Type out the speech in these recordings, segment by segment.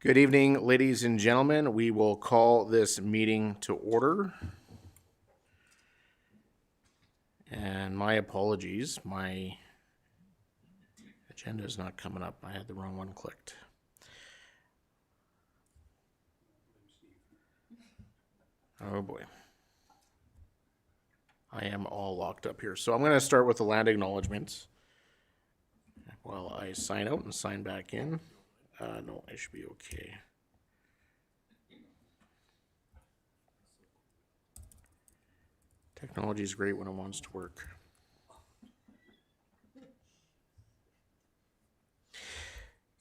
Good evening, ladies and gentlemen. We will call this meeting to order. And my apologies, my agenda is not coming up. I had the wrong one clicked. Oh boy. I am all locked up here. So I'm going to start with the land acknowledgements while I sign out and sign back in. No, I should be okay. Technology is great when it wants to work.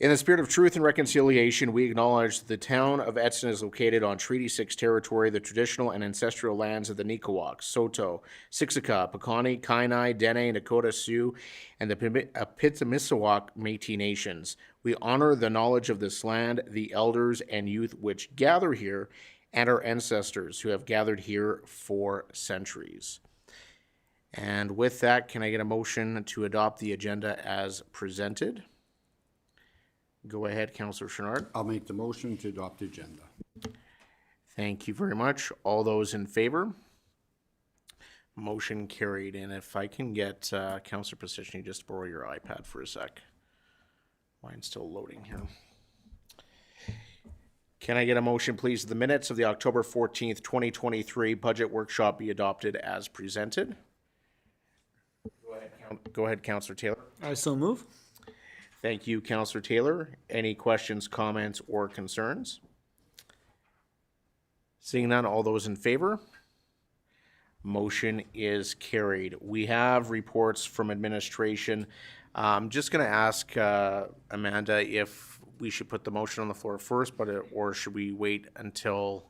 In the spirit of truth and reconciliation, we acknowledge the town of Edson is located on Treaty 6 territory, the traditional and ancestral lands of the Niqawak, Saulteaux, Siksika, Piikani, Kainai, Dene, Nakota, Sioux, and the Apitimisawak Métis nations. We honor the knowledge of this land, the elders and youth which gather here, and our ancestors who have gathered here for centuries. And with that, can I get a motion to adopt the agenda as presented? Go ahead, Councillor Chenard. I'll make the motion to adopt the agenda. Thank you very much. All those in favor? Motion carried. And if I can get Councillor Position, just borrow your iPad for a sec. Mine's still loading here. Can I get a motion, please? The minutes of the October 14th, 2023 budget workshop be adopted as presented. Go ahead, Councillor Taylor. I so move. Thank you, Councillor Taylor. Any questions, comments, or concerns? Seeing none, all those in favor? Motion is carried. We have reports from administration. I'm just going to ask Amanda if we should put the motion on the floor first, or should we wait until,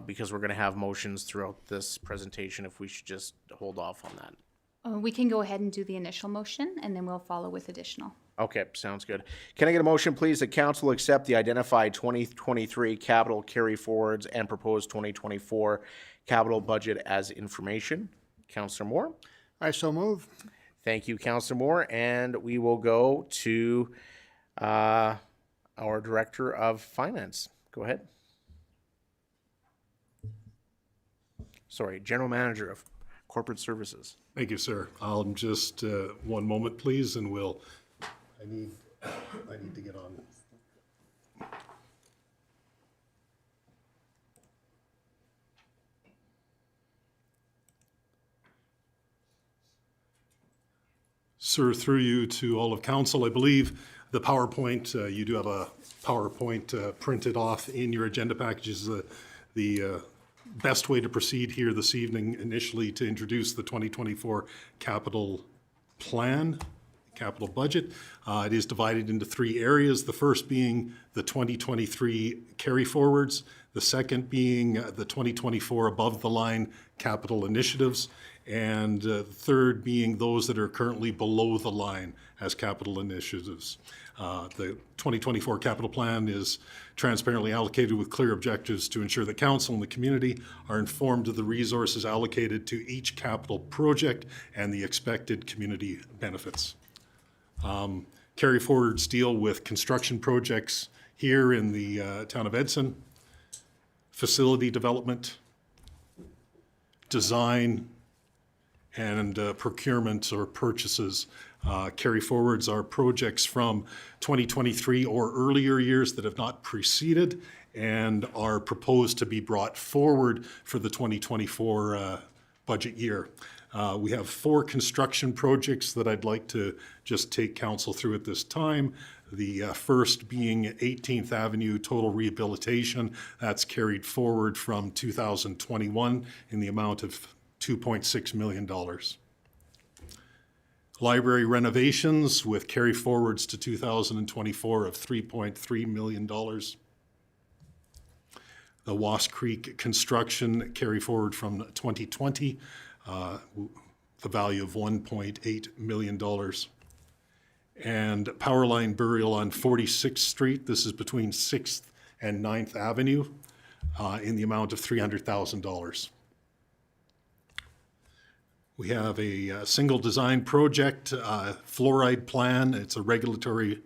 because we're going to have motions throughout this presentation, if we should just hold off on that. We can go ahead and do the initial motion, and then we'll follow with additional. Okay, sounds good. Can I get a motion, please, that council accept the identified 2023 capital carry forwards and proposed 2024 capital budget as information? Councillor Moore? I so move. Thank you, Councillor Moore. And we will go to our Director of Finance. Go ahead. Sorry, General Manager of Corporate Services. Thank you, sir. I'll just, one moment, please, and I need to get on. Sir, through you to all of council, I believe the PowerPoint, you do have a PowerPoint printed off in your agenda packages. The best way to proceed here this evening, initially to introduce the 2024 capital plan, capital budget. It is divided into three areas. The first being the 2023 carry forwards, the second being the 2024 above the line capital initiatives, and the third being those that are currently below the line as capital initiatives. The 2024 capital plan is transparently allocated with clear objectives to ensure that council and the community are informed of the resources allocated to each capital project and the expected community benefits. Carry forwards deal with construction projects here in the town of Edson, facility development, design, and procurement or purchases. Carry forwards are projects from 2023 or earlier years that have not preceded and are proposed to be brought forward for the 2024 budget year. We have 4 construction projects that I'd like to just take council through at this time. The first being 18th Avenue total rehabilitation. That's carried forward from 2021 in the amount of $2.6 million. Library renovations with carry forwards to 2024 of $3.3 million. The Wass Creek construction carry forward from 2020, the value of $1.8 million. And power line burial on 46th Street. This is between 6th and 9th Avenue in the amount of $300,000. We have a single design project, fluoride plan. It's a regulatory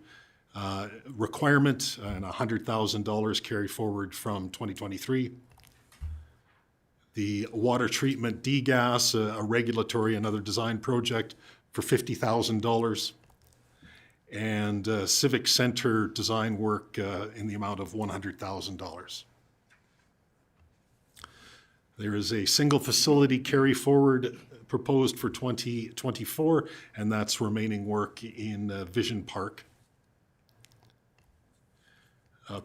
requirement and $100,000 carry forward from 2023. The water treatment degas, a regulatory and other design project for $50,000. And civic center design work in the amount of $100,000. There is a single facility carry forward proposed for 2024, and that's remaining work in Vision Park.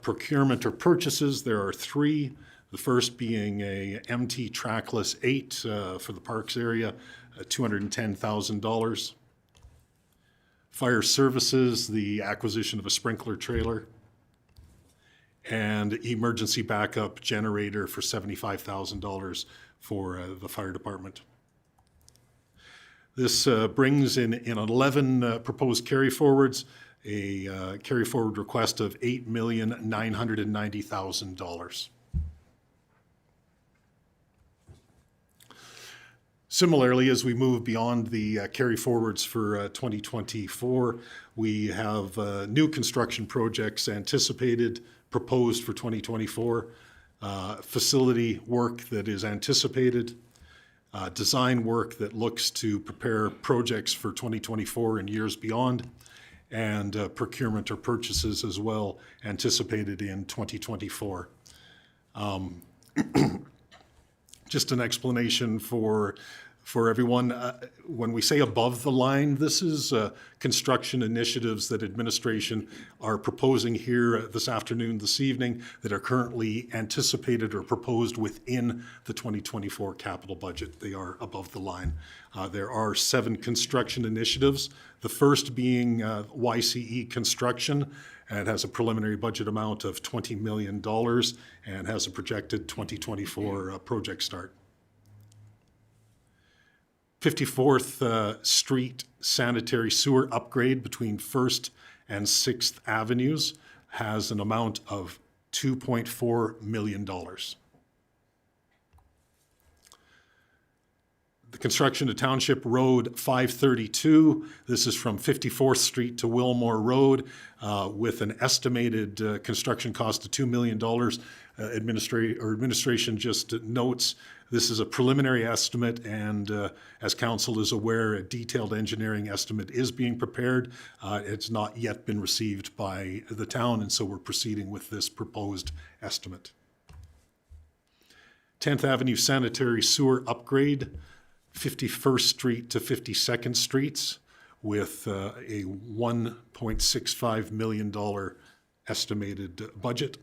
Procurement or purchases, there are three. The first being a MT Trackless 8 for the parks area, $210,000. Fire services, the acquisition of a sprinkler trailer. And emergency backup generator for $75,000 for the fire department. This brings in 11 proposed carry forwards, a carry forward request of $8,990,000. Similarly, as we move beyond the carry forwards for 2024, we have new construction projects anticipated, proposed for 2024, facility work that is anticipated, design work that looks to prepare projects for 2024 and years beyond, and procurement or purchases as well anticipated in 2024. Just an explanation for everyone. When we say above the line, this is construction initiatives that administration are proposing here this afternoon, this evening, that are currently anticipated or proposed within the 2024 capital budget. They are above the line. There are 7 construction initiatives, the first being YCE construction. It has a preliminary budget amount of $20 million and has a projected 2024 project start. 54th Street sanitary sewer upgrade between 1st and 6th Avenues has an amount of $2.4 million. The construction of Township Road 532, this is from 54th Street to Wilmore Road, with an estimated construction cost of $2 million. Administration just notes this is a preliminary estimate, and as council is aware, a detailed engineering estimate is being prepared. It's not yet been received by the town, and so we're proceeding with this proposed estimate. 10th Avenue sanitary sewer upgrade, 51st Street to 52nd Streets, with a $1.65 million estimated budget.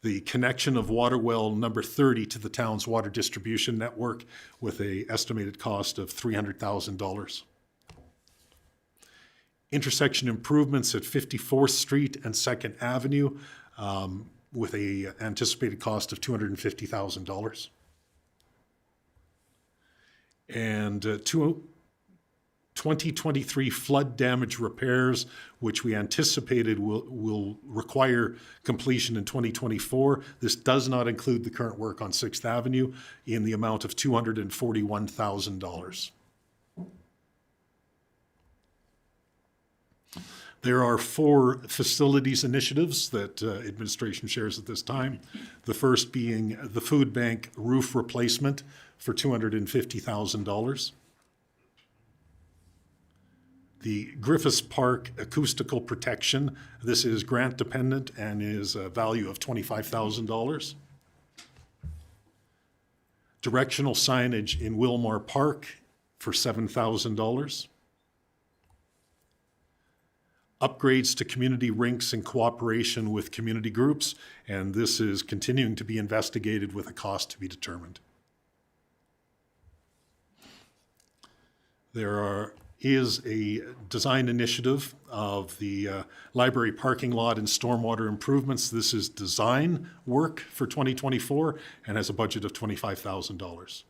The connection of water well number 30 to the town's water distribution network with an estimated cost of $300,000. Intersection improvements at 54th Street and 2nd Avenue with an anticipated cost of $250,000. And 2023 flood damage repairs, which we anticipated will require completion in 2024. This does not include the current work on 6th Avenue in the amount of $241,000. There are 4 facilities initiatives that administration shares at this time. The first being the food bank roof replacement for $250,000. The Griffiths Park acoustical protection, this is grant dependent and is a value of $25,000. Directional signage in Wilmore Park for $7,000. Upgrades to community rinks in cooperation with community groups, and this is continuing to be investigated with a cost to be determined. There is a design initiative of the library parking lot and stormwater improvements. This is design work for 2024 and has a budget of $25,000.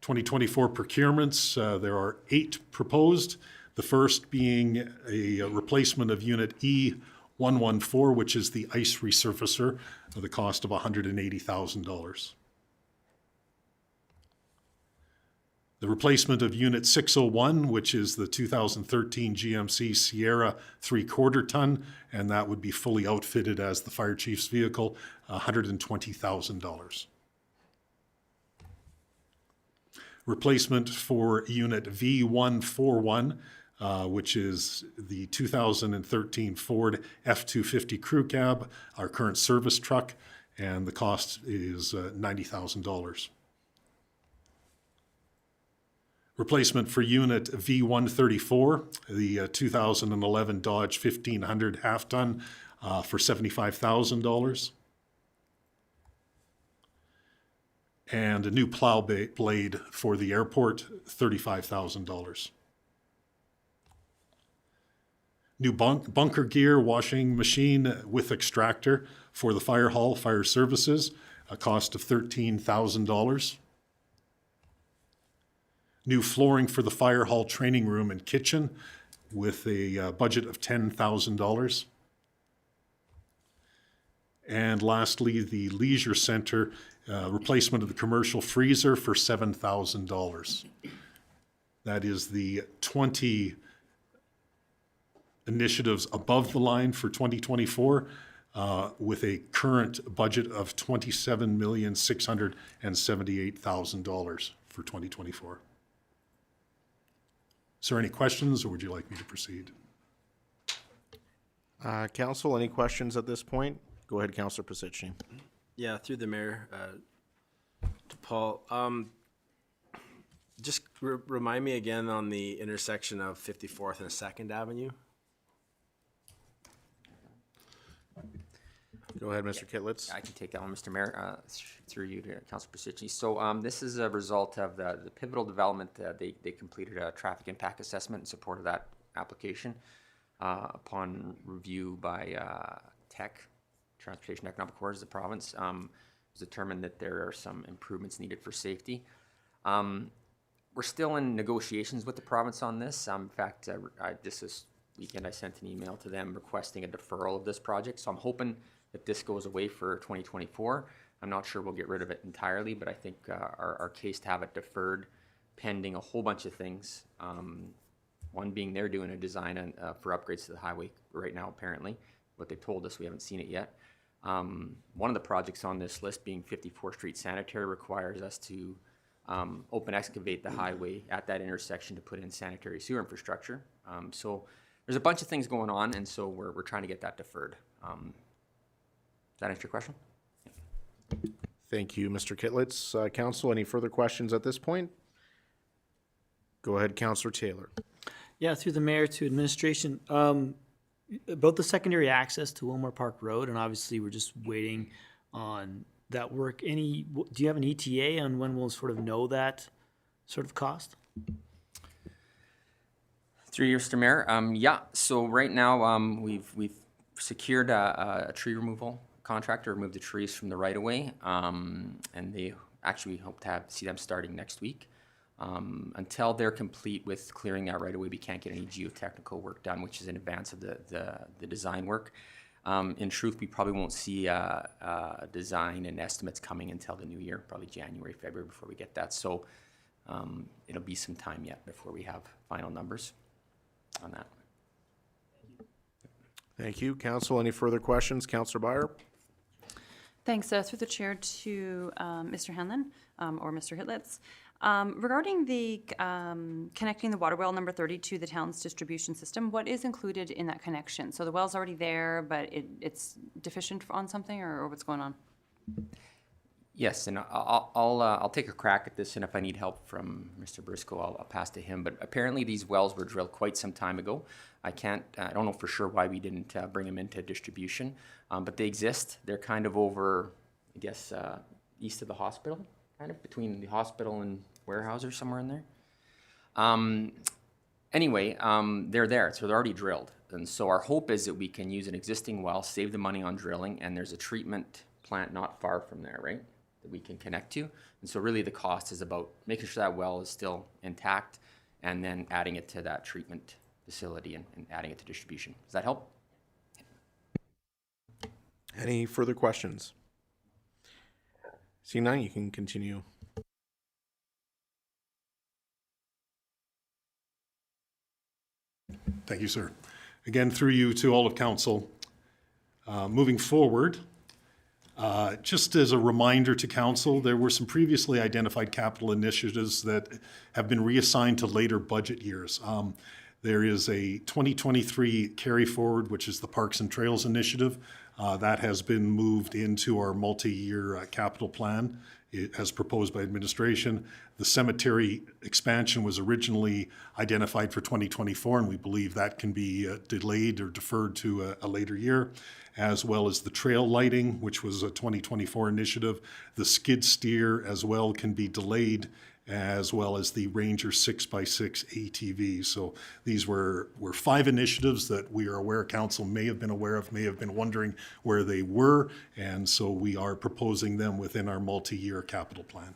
2024 procurements, there are 8 proposed. The first being a replacement of Unit E114, which is the ice resurfacer, at the cost of $180,000. The replacement of Unit 601, which is the 2013 GMC Sierra 3/4 ton, and that would be fully outfitted as the fire chief's vehicle, $120,000. Replacement for Unit V141, which is the 2013 Ford F-250 Crew Cab, our current service truck, and the cost is $90,000. Replacement for Unit V134, the 2011 Dodge 1500 half-ton for $75,000. And a new plow blade for the airport, $35,000. New bunker gear washing machine with extractor for the fire hall, fire services, a cost of $13,000. New flooring for the fire hall training room and kitchen with a budget of $10,000. And lastly, the leisure center replacement of the commercial freezer for $7,000. That is the 20 initiatives above the line for 2024 with a current budget of $27,678,000 for 2024. Is there any questions, or would you like me to proceed? Council, any questions at this point? Go ahead, Councillor Pasicny. Yeah, through the mayor, to Paul. Just remind me again on the intersection of 54th and 2nd Avenue. Go ahead, Mr. Kitlitz. I can take that one, Mr. Mayor, through you to Councilor Pasicny. So this is a result of the pivotal development. They completed a traffic impact assessment in support of that application. Upon review by TEC, Transportation Economic Affairs of the province, it was determined that there are some improvements needed for safety. We're still in negotiations with the province on this. In fact, this weekend I sent an email to them requesting a deferral of this project. So I'm hoping that this goes away for 2024. I'm not sure we'll get rid of it entirely, but I think our case to have it deferred pending a whole bunch of things. One being they're doing a design for upgrades to the highway right now, apparently. What they told us, we haven't seen it yet. One of the projects on this list being 54th Street Sanitary requires us to open excavate the highway at that intersection to put in sanitary sewer infrastructure. So there's a bunch of things going on, and so we're trying to get that deferred. Does that answer your question? Thank you, Mr. Kitlitz. Council, any further questions at this point? Go ahead, Councillor Taylor. Yeah, through the mayor to administration. About the secondary access to Wilmore Park Road, and obviously we're just waiting on that work. Do you have an ETA on when we'll sort of know that sort of cost? Through you, Mr. Mayor. Yeah, so right now we've secured a tree removal contractor, remove the trees from the right of way, and they actually hope to see them starting next week. Until they're complete with clearing that right away, we can't get any geotechnical work done, which is in advance of the design work. In truth, we probably won't see design and estimates coming until the new year, probably January, February before we get that. So it'll be some time yet before we have final numbers on that. Thank you. Council, any further questions? Councillor Byer? Thanks. Through the chair to Mr. Hanlon or Mr. Hitlitz. Regarding the connecting the water well number 30 to the town's distribution system, what is included in that connection? So the well's already there, but it's deficient on something, or what's going on? Yes, and I'll take a crack at this, and if I need help from Mr. Briscoe, I'll pass to him. But apparently these wells were drilled quite some time ago. I don't know for sure why we didn't bring them into distribution, but they exist. They're kind of over, I guess, east of the hospital, kind of between the hospital and warehouse or somewhere in there. Anyway, they're there, so they're already drilled. And so our hope is that we can use an existing well, save the money on drilling, and there's a treatment plant not far from there, right, that we can connect to. And so really the cost is about making sure that well is still intact and then adding it to that treatment facility and adding it to distribution. Does that help? Any further questions? Seeing none, you can continue. Thank you, sir. Again, through you to all of council. Moving forward, just as a reminder to council, there were some previously identified capital initiatives that have been reassigned to later budget years. There is a 2023 carry forward, which is the Parks and Trails Initiative. That has been moved into our multi-year capital plan as proposed by administration. The cemetery expansion was originally identified for 2024, and we believe that can be delayed or deferred to a later year, as well as the trail lighting, which was a 2024 initiative. The skid steer as well can be delayed, as well as the Ranger 6x6 ATV. So these were 5 initiatives that we are aware council may have been aware of, may have been wondering where they were, and so we are proposing them within our multi-year capital plan.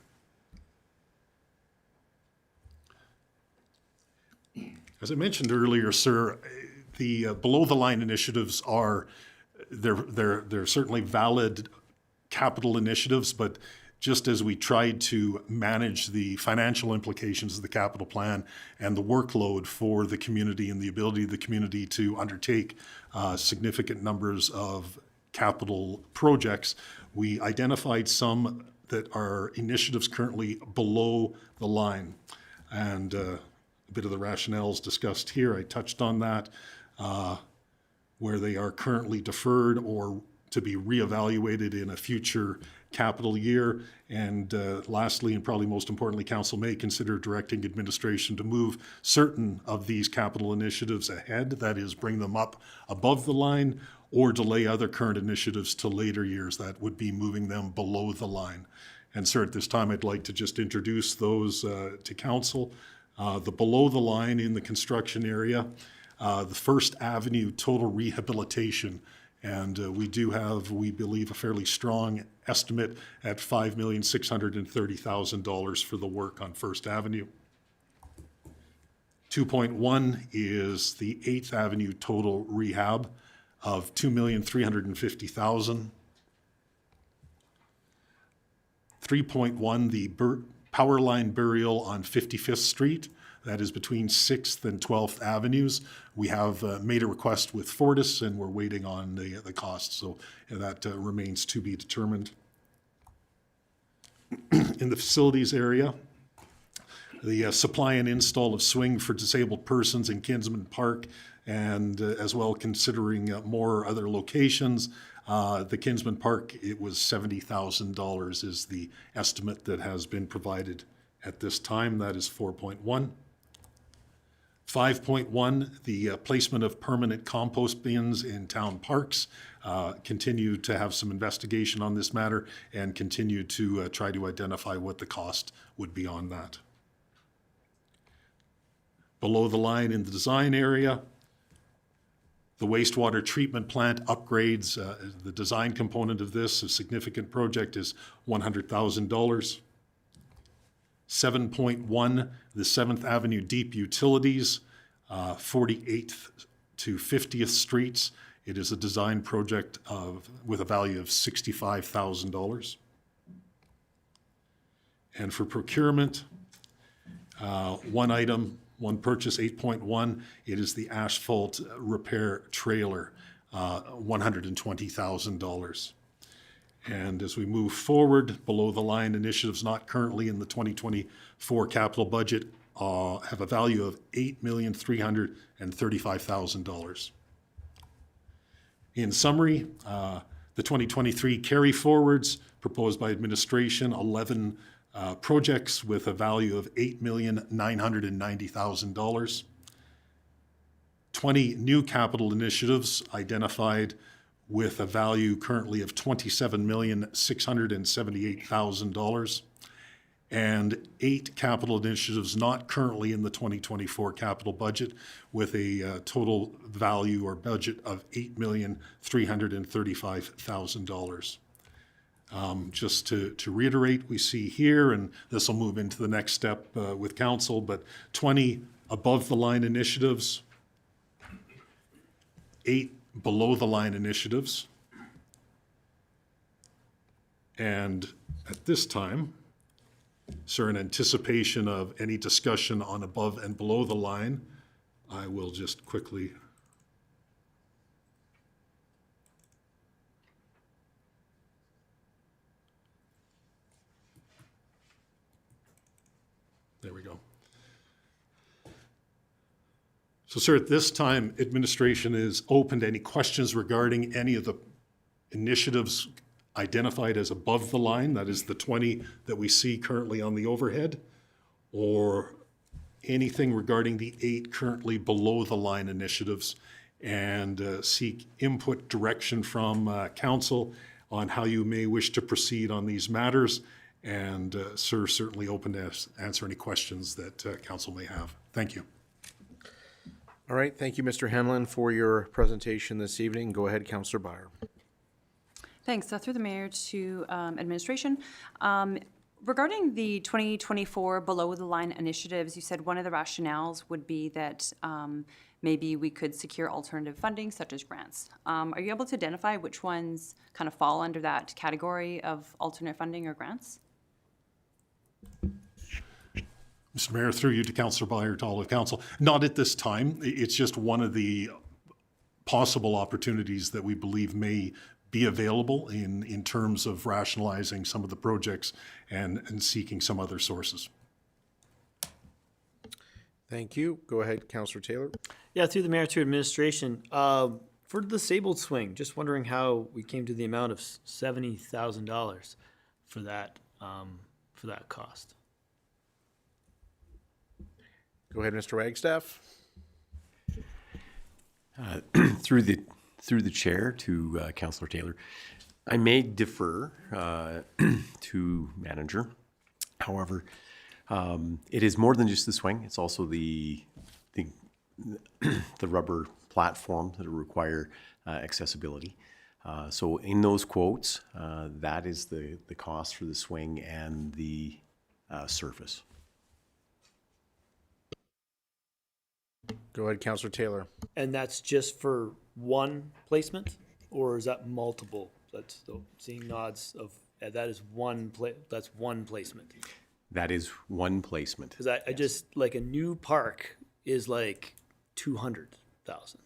As I mentioned earlier, sir, the below-the-line initiatives are they're certainly valid capital initiatives, but just as we tried to manage the financial implications of the capital plan and the workload for the community and the ability of the community to undertake significant numbers of capital projects, we identified some that are initiatives currently below the line. And a bit of the rationales discussed here, I touched on that, where they are currently deferred or to be reevaluated in a future capital year. And lastly, and probably most importantly, council may consider directing administration to move certain of these capital initiatives ahead, that is, bring them up above the line, or delay other current initiatives to later years. That would be moving them below the line. And sir, at this time, I'd like to just introduce those to council. The below the line in the construction area, the First Avenue total rehabilitation. And we do have, we believe, a fairly strong estimate at $5,630,000 for the work on First Avenue. 2.1 is the 8th Avenue total rehab of $2,350,000. 3.1, the power line burial on 55th Street. That is between 6th and 12th Avenues. We have made a request with Fortis, and we're waiting on the cost, so that remains to be determined. In the facilities area, the supply and install of swing for disabled persons in Kinsman Park, and as well considering more other locations. The Kinsman Park, it was $70,000 is the estimate that has been provided at this time. That is 4.1. 5.1, the placement of permanent compost bins in town parks. Continue to have some investigation on this matter and continue to try to identify what the cost would be on that. Below the line in the design area, the wastewater treatment plant upgrades, the design component of this, a significant project, is $100,000. 7.1, the 7th Avenue Deep Utilities, 48th to 50th Streets. It is a design project with a value of $65,000. And for procurement, one item, one purchase, 8.1, it is the asphalt repair trailer, $120,000. And as we move forward, below the line initiatives not currently in the 2024 capital budget have a value of $8,335,000. In summary, the 2023 carry forwards proposed by administration, 11 projects with a value of $8,990,000. 20 new capital initiatives identified with a value currently of $27,678,000, and 8 capital initiatives not currently in the 2024 capital budget with a total value or budget of $8,335,000. Just to reiterate, we see here, and this will move into the next step with council, but 20 above the line initiatives, 8 below the line initiatives. And at this time, sir, in anticipation of any discussion on above and below the line, I will just quickly. There we go. So, sir, at this time, administration is open to any questions regarding any of the initiatives identified as above the line, that is the 20 that we see currently on the overhead, or anything regarding the 8 currently below the line initiatives, and seek input direction from council on how you may wish to proceed on these matters. And sir, certainly open to answer any questions that council may have. Thank you. All right, thank you, Mr. Hanlon, for your presentation this evening. Go ahead, Councillor Byer. Thanks. Through the mayor to administration. Regarding the 2024 below-the-line initiatives, you said one of the rationales would be that maybe we could secure alternative funding, such as grants. Are you able to identify which ones kind of fall under that category of alternate funding or grants? Mr. Mayor, through you to Councillor Byer, to all of council. Not at this time. It's just one of the possible opportunities that we believe may be available in terms of rationalizing some of the projects and seeking some other sources. Thank you. Go ahead, Councillor Taylor. Yeah, through the mayor to administration. For the disabled swing, just wondering how we came to the amount of $70,000 for that cost. Go ahead, Mr. Wagstaff. Through the chair to Councillor Taylor, I may defer to manager. However, it is more than just the swing. It's also the rubber platform that require accessibility. So in those quotes, that is the cost for the swing and the surface. Go ahead, Councillor Taylor. And that's just for one placement, or is that multiple? That's still seeing nods of that is that's one placement. That is one placement. Because I just like a new park is like 200,000.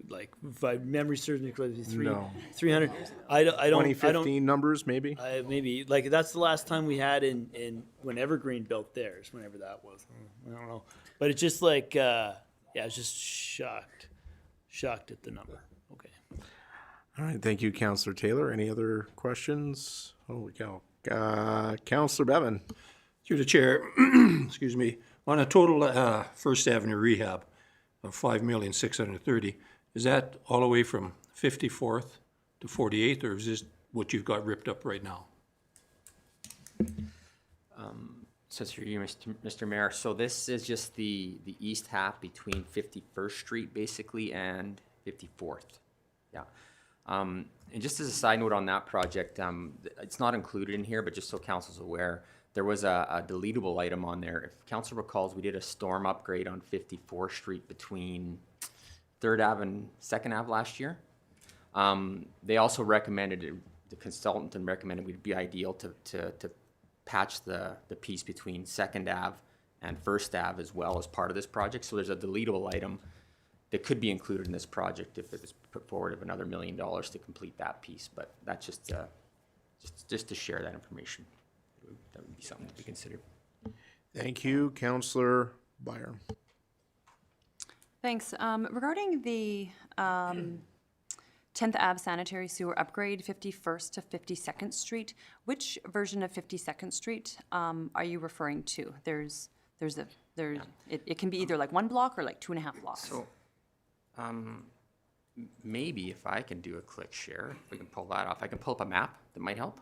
Like if my memory serves me correctly, 300. I don't. 2015 numbers, maybe? Maybe like that's the last time we had in when Evergreen built theirs, whenever that was. I don't know, but it's just like I was just shocked at the number. Okay. All right, thank you, Councillor Taylor. Any other questions? Holy cow. Councillor Bevan. Through the chair, excuse me, on a total First Avenue rehab of $5,630,000, is that all the way from 54th to 48th, or is this what you've got ripped up right now? So through you, Mr. Mayor, so this is just the east half between 51st Street, basically, and 54th. Yeah. And just as a side note on that project, it's not included in here, but just so council's aware, there was a deletable item on there. If council recalls, we did a storm upgrade on 54th Street between 3rd Ave and 2nd Ave last year. They also recommended, the consultant and recommended it would be ideal to patch the piece between 2nd Ave and 1st Ave as well as part of this project. So there's a deletable item that could be included in this project if it was put forward of another $1 million to complete that piece. But that's just to share that information. That would be something to be considered. Thank you, Councillor Byer. Thanks. Regarding the 10th Ave sanitary sewer upgrade, 51st to 52nd Street, which version of 52nd Street are you referring to? It can be either like one block or like 2.5 blocks. So, maybe if I can do a click share, if we can pull that off, I can pull up a map that might help.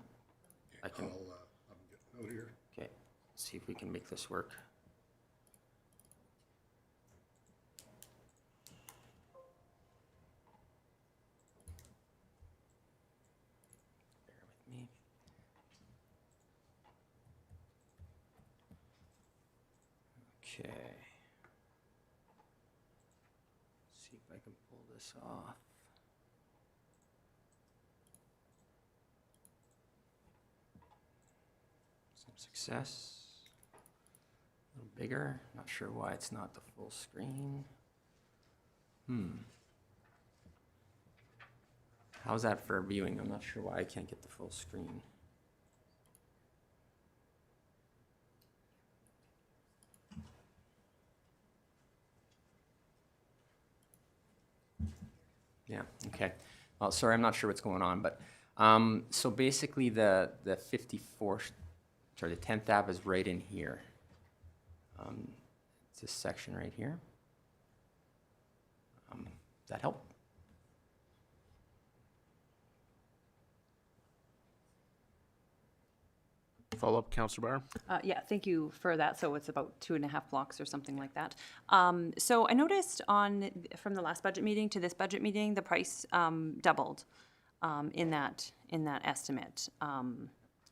I can. I'll get a note here. Okay, see if we can make this work. Bear with me. Okay. See if I can pull this off. Some success. A little bigger. Not sure why it's not the full screen. How's that for viewing? I'm not sure why I can't get the full screen. Yeah, okay. Well, sorry, I'm not sure what's going on, but, so basically the 54th, sorry, the 10th Ave is right in here. It's this section right here. Does that help? Follow up, Councillor Barr? Yeah, thank you for that. So it's about 2.5 blocks or something like that. So I noticed from the last budget meeting to this budget meeting, the price doubled in that estimate,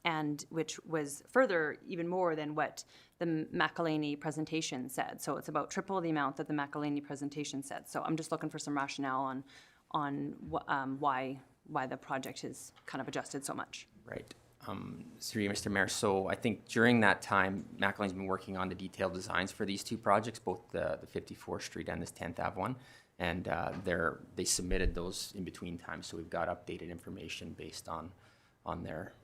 and which was further even more than what the McElhaney presentation said. So it's about triple the amount that the McElhaney presentation said. So I'm just looking for some rationale on why the project is kind of adjusted so much. Right. Through you, Mr. Mayor. So I think during that time, McElhaney's been working on the detailed designs for these two projects, both the 54th Street and this 10th Ave one. And they submitted those in between times. So we've got updated information based on their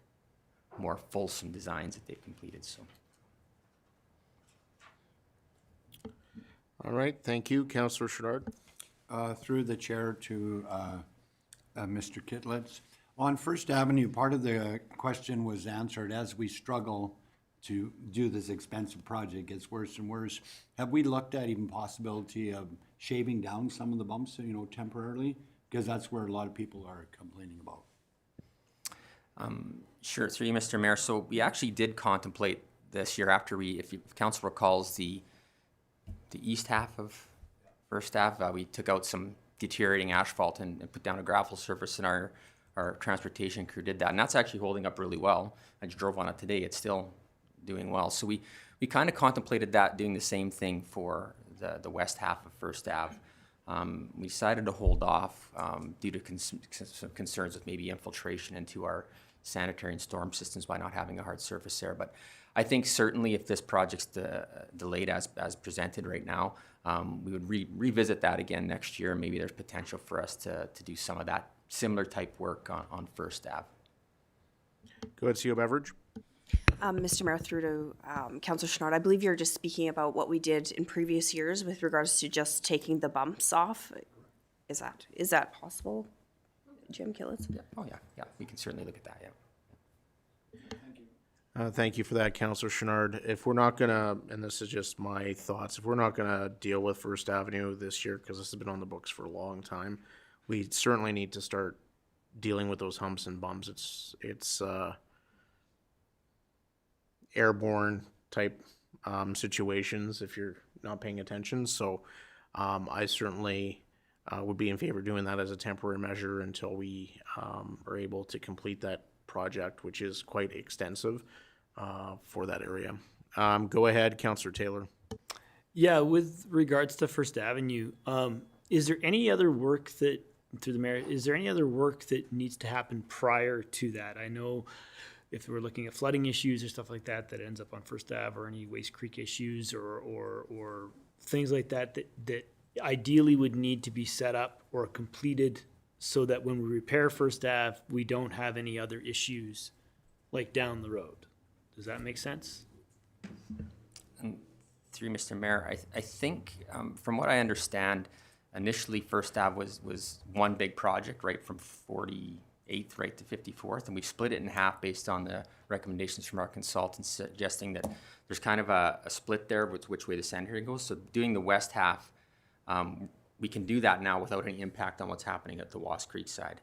more fulsome designs that they've completed. So. All right, thank you. Councillor Chenard? Through the chair to Mr. Kitlitz. On First Avenue, part of the question was answered. As we struggle to do this expensive project, it gets worse and worse. Have we looked at even possibility of shaving down some of the bumps, temporarily? Because that's where a lot of people are complaining about. Sure, through you, Mr. Mayor. So we actually did contemplate this year after if council recalls the east half of First Ave, we took out some deteriorating asphalt and put down a gravel surface, and our transportation crew did that. And that's actually holding up really well. I just drove on it today. It's still doing well. So we kind of contemplated doing the same thing for the west half of First Ave. We decided to hold off due to some concerns with maybe infiltration into our sanitary and storm systems by not having a hard surface there. But I think certainly if this project's delayed as presented right now, we would revisit that again next year. Maybe there's potential for us to do some of that similar type work on First Ave. Go ahead, CEO Beveridge. Mr. Mayor, through to Councillor Chenard, I believe you're just speaking about what we did in previous years with regards to just taking the bumps off. Is that possible, Jim Killitz? Yeah. Oh, yeah. We can certainly look at that, yeah. Thank you for that, Councillor Chenard. If we're not gonna, and this is just my thoughts, if we're not gonna deal with First Avenue this year, because this has been on the books for a long time, we certainly need to start dealing with those humps and bumps. It's airborne type situations if you're not paying attention. So I certainly would be in favor of doing that as a temporary measure until we are able to complete that project, which is quite extensive for that area. Go ahead, Councillor Taylor. Yeah, with regards to First Avenue, is there any other work that, through the mayor, is there any other work that needs to happen prior to that? I know if we're looking at flooding issues or stuff like that, that ends up on First Ave, or any Waste Creek issues or things like that ideally would need to be set up or completed so that when we repair First Ave, we don't have any other issues like down the road. Does that make sense? Through Mr. Mayor, I think from what I understand, initially First Ave was one big project, right, from 48th right to 54th, and we've split it in half based on the recommendations from our consultants suggesting that there's kind of a split there with which way the sanitary goes. So doing the west half, we can do that now without any impact on what's happening at the Wass Creek side.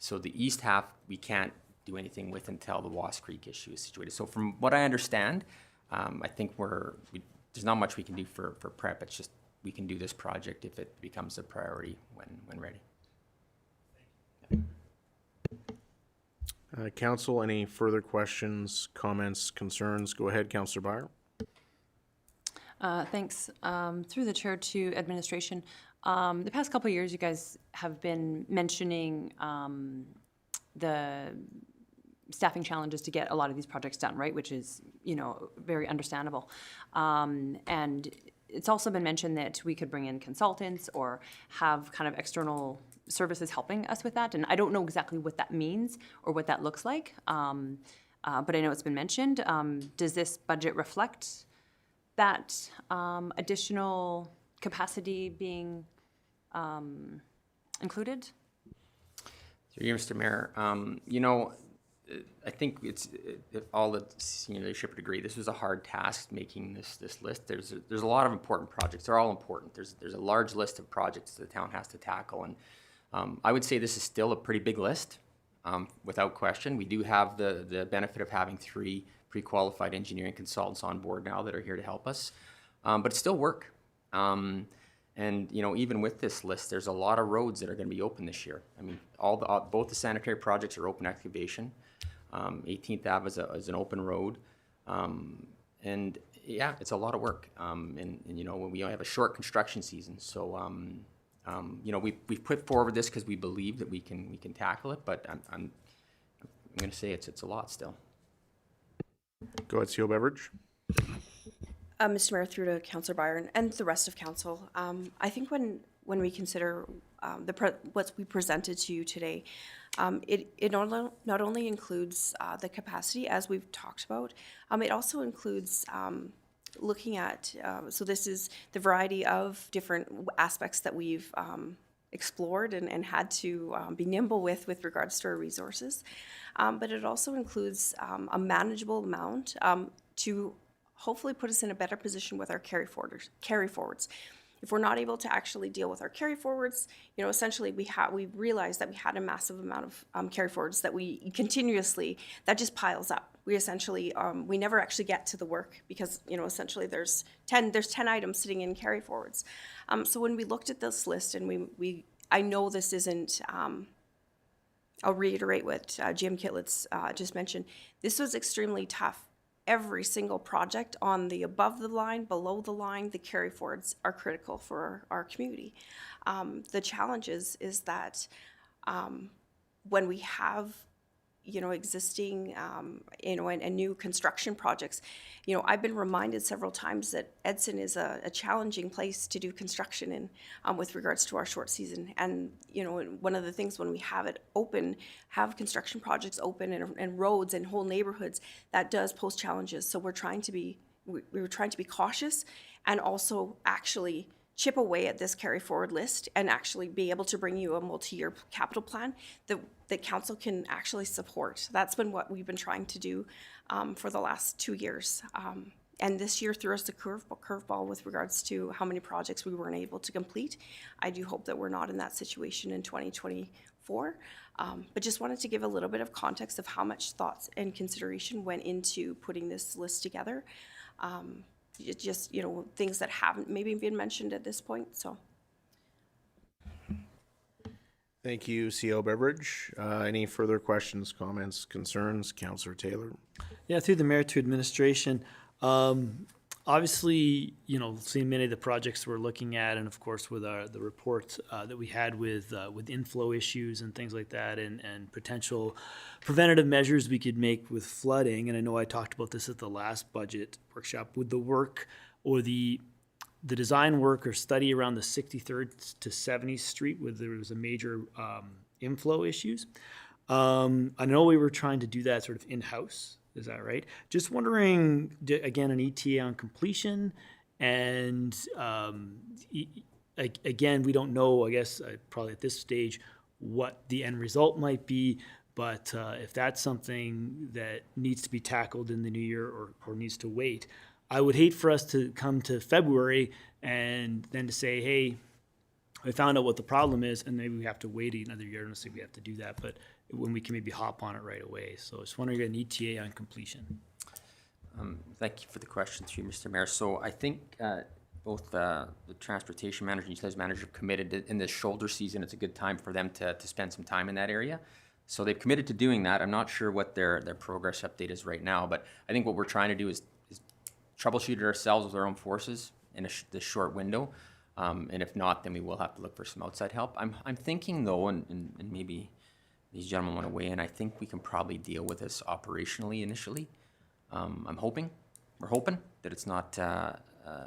So the east half, we can't do anything with until the Wass Creek issue is situated. So from what I understand, I think there's not much we can do for prep. It's just we can do this project if it becomes a priority when ready. Council, any further questions, comments, concerns? Go ahead, Councillor Byer. Thanks. Through the chair to administration, the past couple of years, you guys have been mentioning the staffing challenges to get a lot of these projects done, right? Which is, very understandable. And it's also been mentioned that we could bring in consultants or have kind of external services helping us with that. And I don't know exactly what that means or what that looks like, but I know it's been mentioned. Does this budget reflect that additional capacity being included? Through you, Mr. Mayor, I think all the senior leadership would agree. This was a hard task making this list. There's a lot of important projects. They're all important. There's a large list of projects the town has to tackle, and I would say this is still a pretty big list, without question. We do have the benefit of having 3 pre-qualified engineering consultants on board now that are here to help us, but it's still work. And even with this list, there's a lot of roads that are going to be open this year. I mean, both the sanitary projects are open excavation. 18th Ave is an open road, and yeah, it's a lot of work. And we have a short construction season, so we've put forward this because we believe that we can tackle it. But I'm going to say it's a lot still. Go ahead, CO Beveridge. Mr. Mayor, through to Councillor Byron and the rest of council, I think when we consider what we presented to you today, it not only includes the capacity, as we've talked about, it also includes looking at, so this is the variety of different aspects that we've explored and had to be nimble with regards to our resources. But it also includes a manageable amount to hopefully put us in a better position with our carry forwards. If we're not able to actually deal with our carry forwards, essentially we realized that we had a massive amount of carry forwards that that just piles up. We essentially, we never actually get to the work because, essentially there's 10 items sitting in carry forwards. So when we looked at this list and I know this isn't, I'll reiterate what Jim Kitlitz just mentioned. This was extremely tough. Every single project on the above the line, below the line, the carry forwards are critical for our community. The challenge is that when we have existing and new construction projects, I've been reminded several times that Edson is a challenging place to do construction in with regards to our short season. And one of the things when we have it open, have construction projects open and roads and whole neighborhoods, that does pose challenges. So we're trying to be cautious and also actually chip away at this carry forward list and actually be able to bring you a multi-year capital plan that council can actually support. That's been what we've been trying to do for the last 2 years. And this year threw us a curveball with regards to how many projects we weren't able to complete. I do hope that we're not in that situation in 2024. But just wanted to give a little bit of context of how much thoughts and consideration went into putting this list together. Just things that haven't maybe been mentioned at this point. So Thank you, CO Beveridge. Any further questions, comments, concerns? Councillor Taylor. Yeah, through the mayor to administration. Obviously, seeing many of the projects we're looking at, and of course with the report that we had with inflow issues and things like that, and potential preventative measures we could make with flooding. And I know I talked about this at the last budget workshop with the work or the design work or study around the 63rd to 70th Street, where there was a major inflow issues. I know we were trying to do that sort of in-house. Is that right? Just wondering, again, an ETA on completion, and again, we don't know, I guess, probably at this stage, what the end result might be, but if that's something that needs to be tackled in the new year or needs to wait, I would hate for us to come to February and then to say, hey, I found out what the problem is, and maybe we have to wait another year. I don't say we have to do that, but when we can maybe hop on it right away. So I was wondering an ETA on completion. Thank you for the question through Mr. Mayor. So I think both the transportation manager and utilities manager have committed to, in this shoulder season, it's a good time for them to spend some time in that area. So they've committed to doing that. I'm not sure what their progress update is right now, but I think what we're trying to do is troubleshoot it ourselves with our own forces in this short window. And if not, then we will have to look for some outside help. I'm thinking though, and maybe these gentlemen want to weigh in, I think we can probably deal with this operationally initially. We're hoping that it's not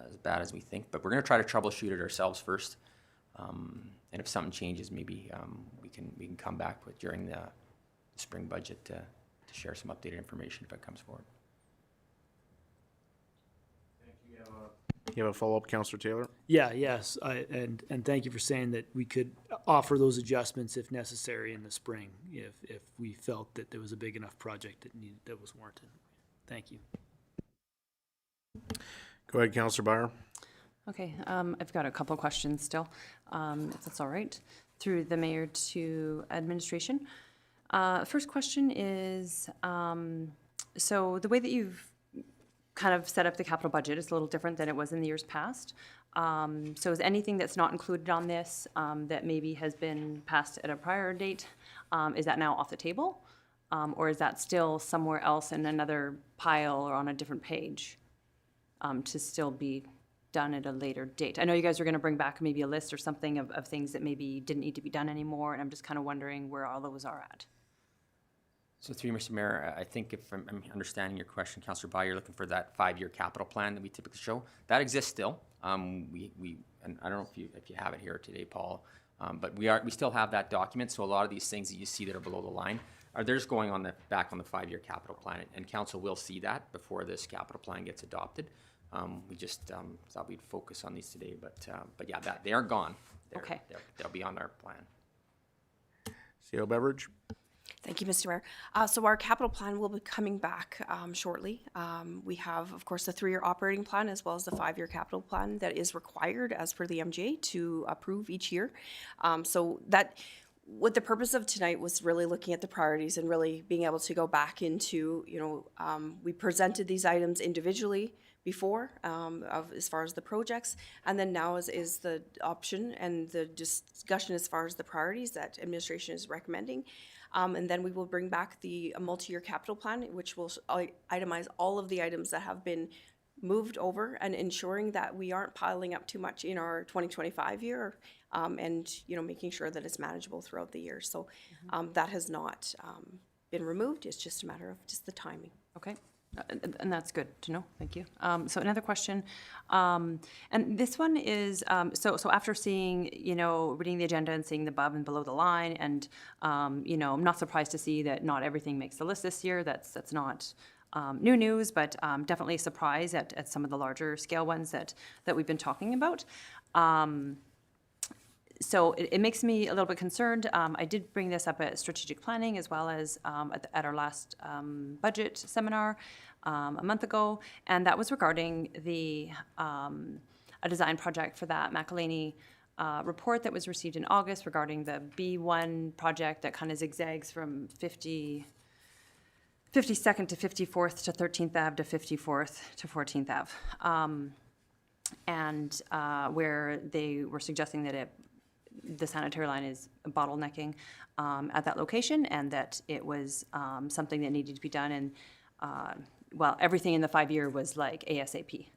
as bad as we think, but we're gonna try to troubleshoot it ourselves first. And if something changes, maybe we can come back with during the spring budget to share some updated information if it comes forward. You have a follow-up, Councillor Taylor? Yeah, yes, and thank you for saying that we could offer those adjustments if necessary in the spring, if we felt that there was a big enough project that was warranted. Thank you. Go ahead, Councillor Byer. Okay, I've got a couple of questions still, if that's all right, through the mayor to administration. First question is, so the way that you've kind of set up the capital budget is a little different than it was in the years past. So is anything that's not included on this that maybe has been passed at a prior date, is that now off the table? Or is that still somewhere else in another pile or on a different page to still be done at a later date? I know you guys are going to bring back maybe a list or something of things that maybe didn't need to be done anymore, and I'm just kind of wondering where all those are at. So through you, Mr. Mayor, I think if I'm understanding your question, Councillor Byer, you're looking for that 5-year capital plan that we typically show. That exists still. And I don't know if you have it here today, Paul, but we still have that document. So a lot of these things that you see that are below the line they're just going on back on the 5-year capital plan, and council will see that before this capital plan gets adopted. We just thought we'd focus on these today, but yeah, they are gone. Okay. They'll be on our plan. CO Beveridge? Thank you, Mr. Mayor. So our capital plan will be coming back shortly. We have, of course, the 3-year operating plan as well as the 5-year capital plan that is required as per the MGA to approve each year. So that, what the purpose of tonight was really looking at the priorities and really being able to go back into, we presented these items individually before as far as the projects, and then now is the option and the discussion as far as the priorities that administration is recommending. And then we will bring back the multi-year capital plan, which will itemize all of the items that have been moved over and ensuring that we aren't piling up too much in our 2025 year, and making sure that it's manageable throughout the year. So that has not been removed. It's just a matter of just the timing. Okay. And that's good to know. Thank you. So another question, and this one is, so after seeing, reading the agenda and seeing the above and below the line, and, I'm not surprised to see that not everything makes the list this year. That's not new news, but definitely a surprise at some of the larger scale ones that we've been talking about. So it makes me a little bit concerned. I did bring this up at strategic planning as well as at our last budget seminar a month ago, and that was regarding a design project for that McElhaney report that was received in August regarding the B1 project that kind of zigzags from 52nd to 54th to 13th Ave to 54th to 14th Ave, and where they were suggesting that the sanitary line is bottlenecking at that location, and that it was something that needed to be done. And everything in the 5-year was like ASAP,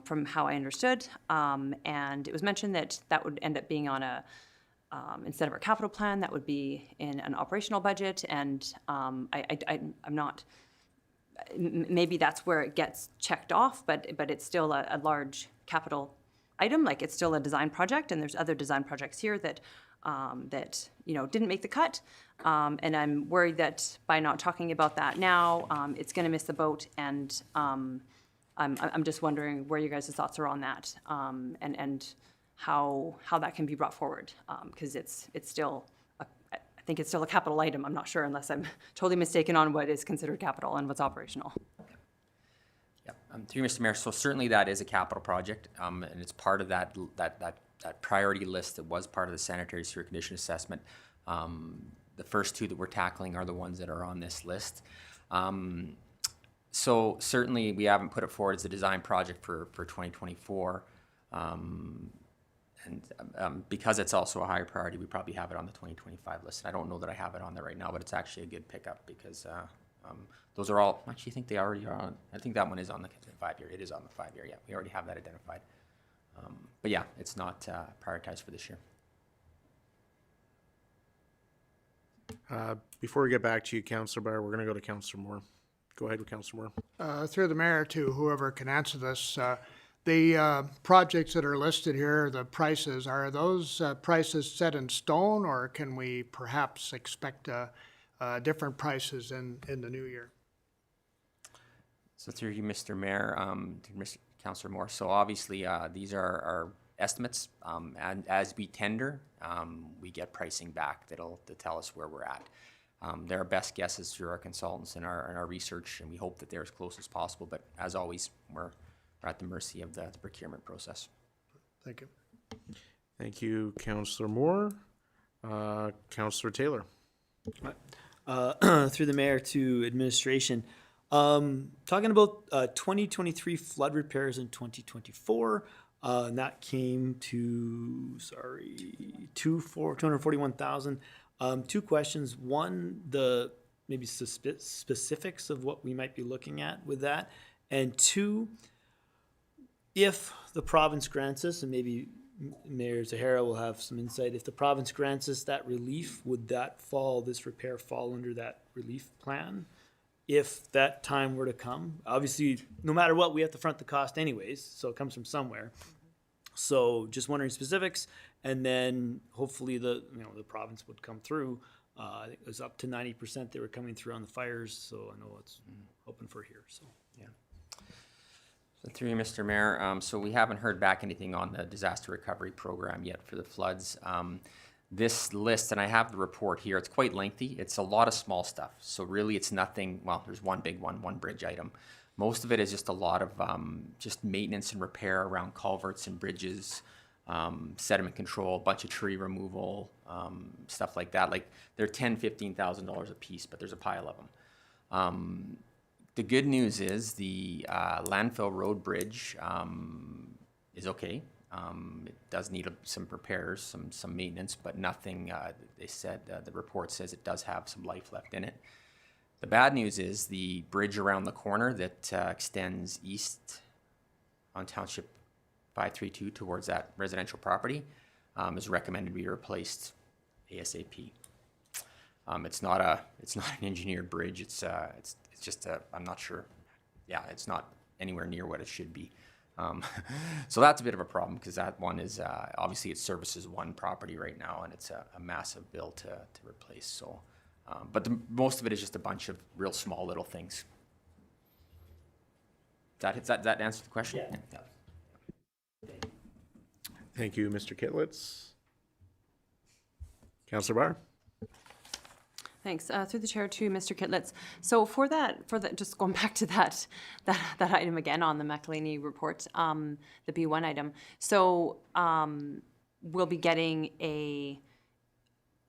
from how I understood. And it was mentioned that would end up being on instead of our capital plan, that would be in an operational budget. And I'm not. Maybe that's where it gets checked off, but it's still a large capital item. Like, it's still a design project, and there's other design projects here that didn't make the cut, and I'm worried that by not talking about that now, it's going to miss the boat. And I'm just wondering where you guys' thoughts are on that, and how that can be brought forward, because it's still I think it's still a capital item. I'm not sure, unless I'm totally mistaken on what is considered capital and what's operational. Yeah, through you, Mr. Mayor, so certainly that is a capital project, and it's part of that priority list that was part of the sanitary sewer condition assessment. The first 2 that we're tackling are the ones that are on this list. So certainly we haven't put it forward as a design project for 2024, and because it's also a higher priority, we probably have it on the 2025 list. I don't know that I have it on there right now, but it's actually a good pickup, because those are all, actually I think they already are on. I think that one is on the 5-year. It is on the 5-year, yeah. We already have that identified. But yeah, it's not prioritized for this year. Before we get back to you, Councillor Byer, we're going to go to Councillor Moore. Go ahead with Councillor Moore. Through the mayor to whoever can answer this, The projects that are listed here, the prices, are those prices set in stone, or can we perhaps expect different prices in the new year? So through you, Mr. Mayor, to Mr. Councillor Moore, so obviously, these are our estimates, and as we tender, we get pricing back to tell us where we're at. They're our best guesses through our consultants and our research, and we hope that they're as close as possible, but as always, we're at the mercy of the procurement process. Thank you. Thank you, Councillor Moore. Councillor Taylor. Through the mayor to administration. Talking about 2023 flood repairs in 2024, and that came to, sorry, 241,000. Two questions. One, the maybe specifics of what we might be looking at with that. And two, if the province grants us, and maybe Mayor Zahara will have some insight, if the province grants us that relief, would this repair fall under that relief plan? If that time were to come, obviously, no matter what, we have to front the cost anyways, so it comes from somewhere. So just wondering specifics, and then hopefully the province would come through. I think it was up to 90% they were coming through on the fires, so I know it's hoping for here, so. Yeah. So through you, Mr. Mayor, so we haven't heard back anything on the disaster recovery program yet for the floods. This list, and I have the report here, it's quite lengthy. It's a lot of small stuff. So really it's nothing, well, there's one big one bridge item. Most of it is just a lot of just maintenance and repair around culverts and bridges, sediment control, a bunch of tree removal, stuff like that. Like they're $10,000, $15,000 a piece, but there's a pile of them. The good news is the Landfill Road Bridge is okay. It does need some repairs, some maintenance, but nothing, they said, the report says it does have some life left in it. The bad news is the bridge around the corner that extends east on Township 532 towards that residential property is recommended to be replaced ASAP. It's not an engineered bridge. It's just I'm not sure. Yeah, it's not anywhere near what it should be. So that's a bit of a problem because that one is obviously it services one property right now, and it's a massive bill to replace. So, but most of it is just a bunch of real small little things. Does that answer the question? Yeah. Thank you, Mr. Kitlitz. Councillor Barr. Thanks. Through the chair to Mr. Kitlitz. So for that, just going back to that item again on the McElhaney report, the B1 item. So we'll be getting a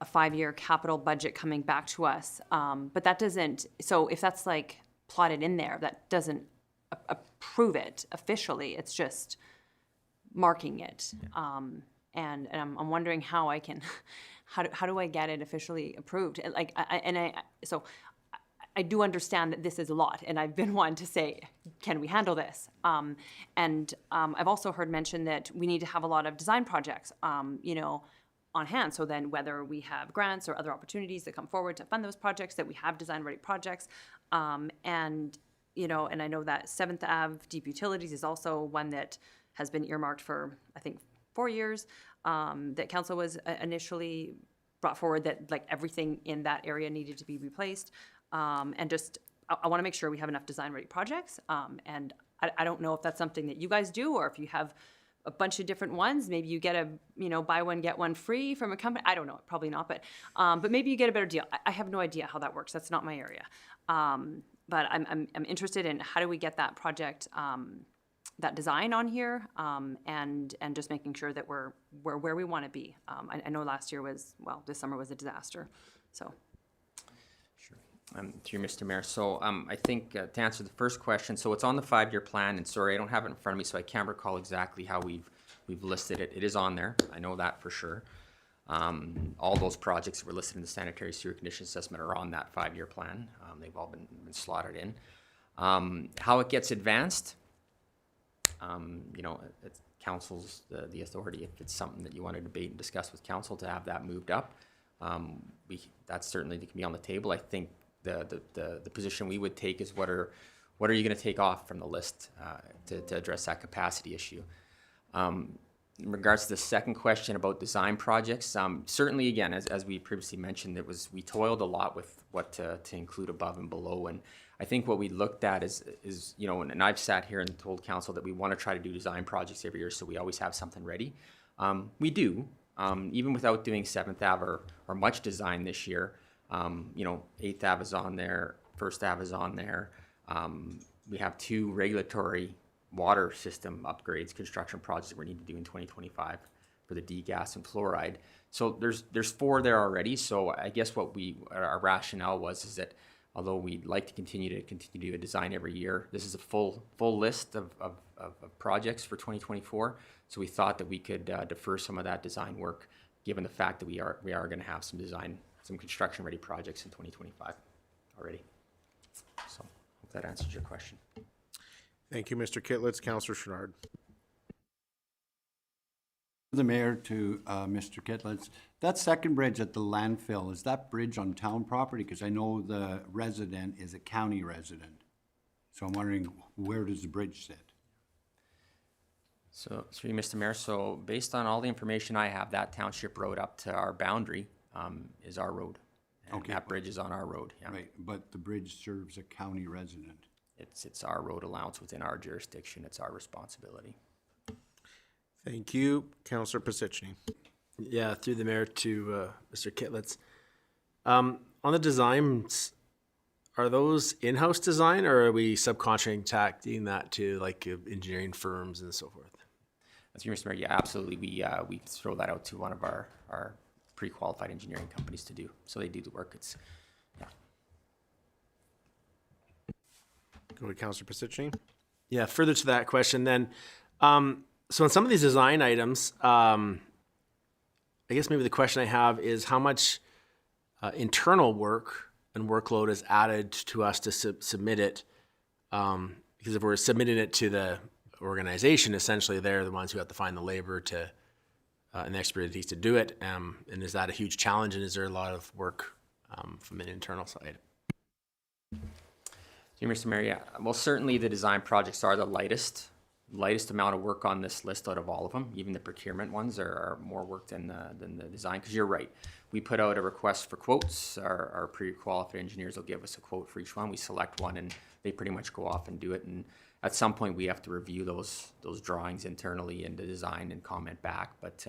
5-year capital budget coming back to us, but that doesn't. So if that's like plotted in there, that doesn't approve it officially. It's just marking it. And I'm wondering how I can, how do I get it officially approved? Like, so I do understand that this is a lot, and I've been one to say, can we handle this? And I've also heard mention that we need to have a lot of design projects, on hand. So then whether we have grants or other opportunities that come forward to fund those projects, that we have design-ready projects. And I know that 7th Ave Deep Utilities is also one that has been earmarked for, I think, 4 years, that council was initially brought forward that like everything in that area needed to be replaced. And just, I want to make sure we have enough design-ready projects. And I don't know if that's something that you guys do, or if you have a bunch of different ones. Maybe you get buy one, get one free from a company. I don't know, probably not, but maybe you get a better deal. I have no idea how that works. That's not my area. But I'm interested in how do we get that project, that design on here, and just making sure that we're where we want to be. I know last year this summer was a disaster, so. Sure. Through Mr. Mayor. So I think to answer the first question, so it's on the 5-year plan, and sorry, I don't have it in front of me, so I can't recall exactly how we've listed it. It is on there. I know that for sure. All those projects that were listed in the sanitary sewer condition assessment are on that 5-year plan. They've all been slotted in. How it gets advanced, it's council's the authority. If it's something that you want to debate and discuss with council to have that moved up, that certainly can be on the table. I think the position we would take is what are what are you going to take off from the list to address that capacity issue? In regards to the second question about design projects, certainly again, as we previously mentioned, we toiled a lot with what to include above and below, and I think what we looked at is you know, and I've sat here and told council that we want to try to do design projects every year, so we always have something ready. We do, even without doing 7th Ave or much design this year. You know, 8th Ave is on there, 1st Ave is on there. We have 2 regulatory water system upgrades, construction projects that we need to do in 2025 for the degas and fluoride. So there's 4 there already. So I guess what our rationale is that although we'd like to continue to do a design every year, this is a full list of projects for 2024. So we thought that we could defer some of that design work, given the fact that we are going to have some construction ready projects in 2025 already. So hope that answers your question. Thank you, Mr. Kitlitz. Councillor Chenard. The mayor to Mr. Kitlitz. That second bridge at the landfill, is that bridge on town property? Because I know the resident is a county resident. So I'm wondering, where does the bridge sit? So, through you, Mr. Mayor, so based on all the information I have, that township road up to our boundary is our road. And Okay. that bridge is on our road, yeah. Right, but the bridge serves a county resident. It's our road allowance within our jurisdiction. It's our responsibility. Thank you, Councillor Pisichny. Yeah, through the mayor to Mr. Kitlitz. On the designs, are those in-house design, or are we subcontracting that to like engineering firms and so forth? That's you, Mr. Mayor. Yeah, absolutely. We throw that out to one of our pre-qualified engineering companies to do. So they do the work. Go to Councillor Pisichny. Yeah, further to that question then, so on some of these design items, I guess maybe the question I have is how much internal work and workload is added to us to submit it? Because if we're submitting it to the organization, essentially they're the ones who have to find the labor to and the expertise to do it. And is that a huge challenge, and is there a lot of work from an internal side? Mr. Mayor, yeah. Well, certainly the design projects are the lightest amount of work on this list out of all of them. Even the procurement ones are more work than the design, because you're right. We put out a request for quotes. Our pre-qualified engineers will give us a quote for each one. We select one and they pretty much go off and do it. And at some point we have to review those drawings internally and the design and comment back. But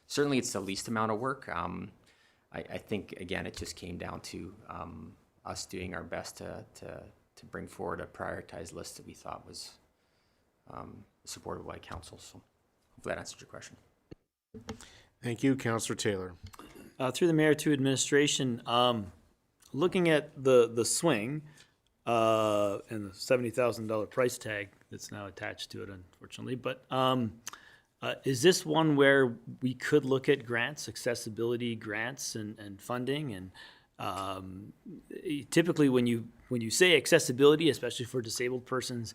certainly it's the least amount of work. I think, again, it just came down to us doing our best to bring forward a prioritized list that we thought was supported by council. So hopefully that answers your question. Thank you, Councillor Taylor. Through the mayor to administration, looking at the swing and the $70,000 price tag that's now attached to it, unfortunately, but is this one where we could look at grants, accessibility grants and funding? And typically when you say accessibility, especially for disabled persons,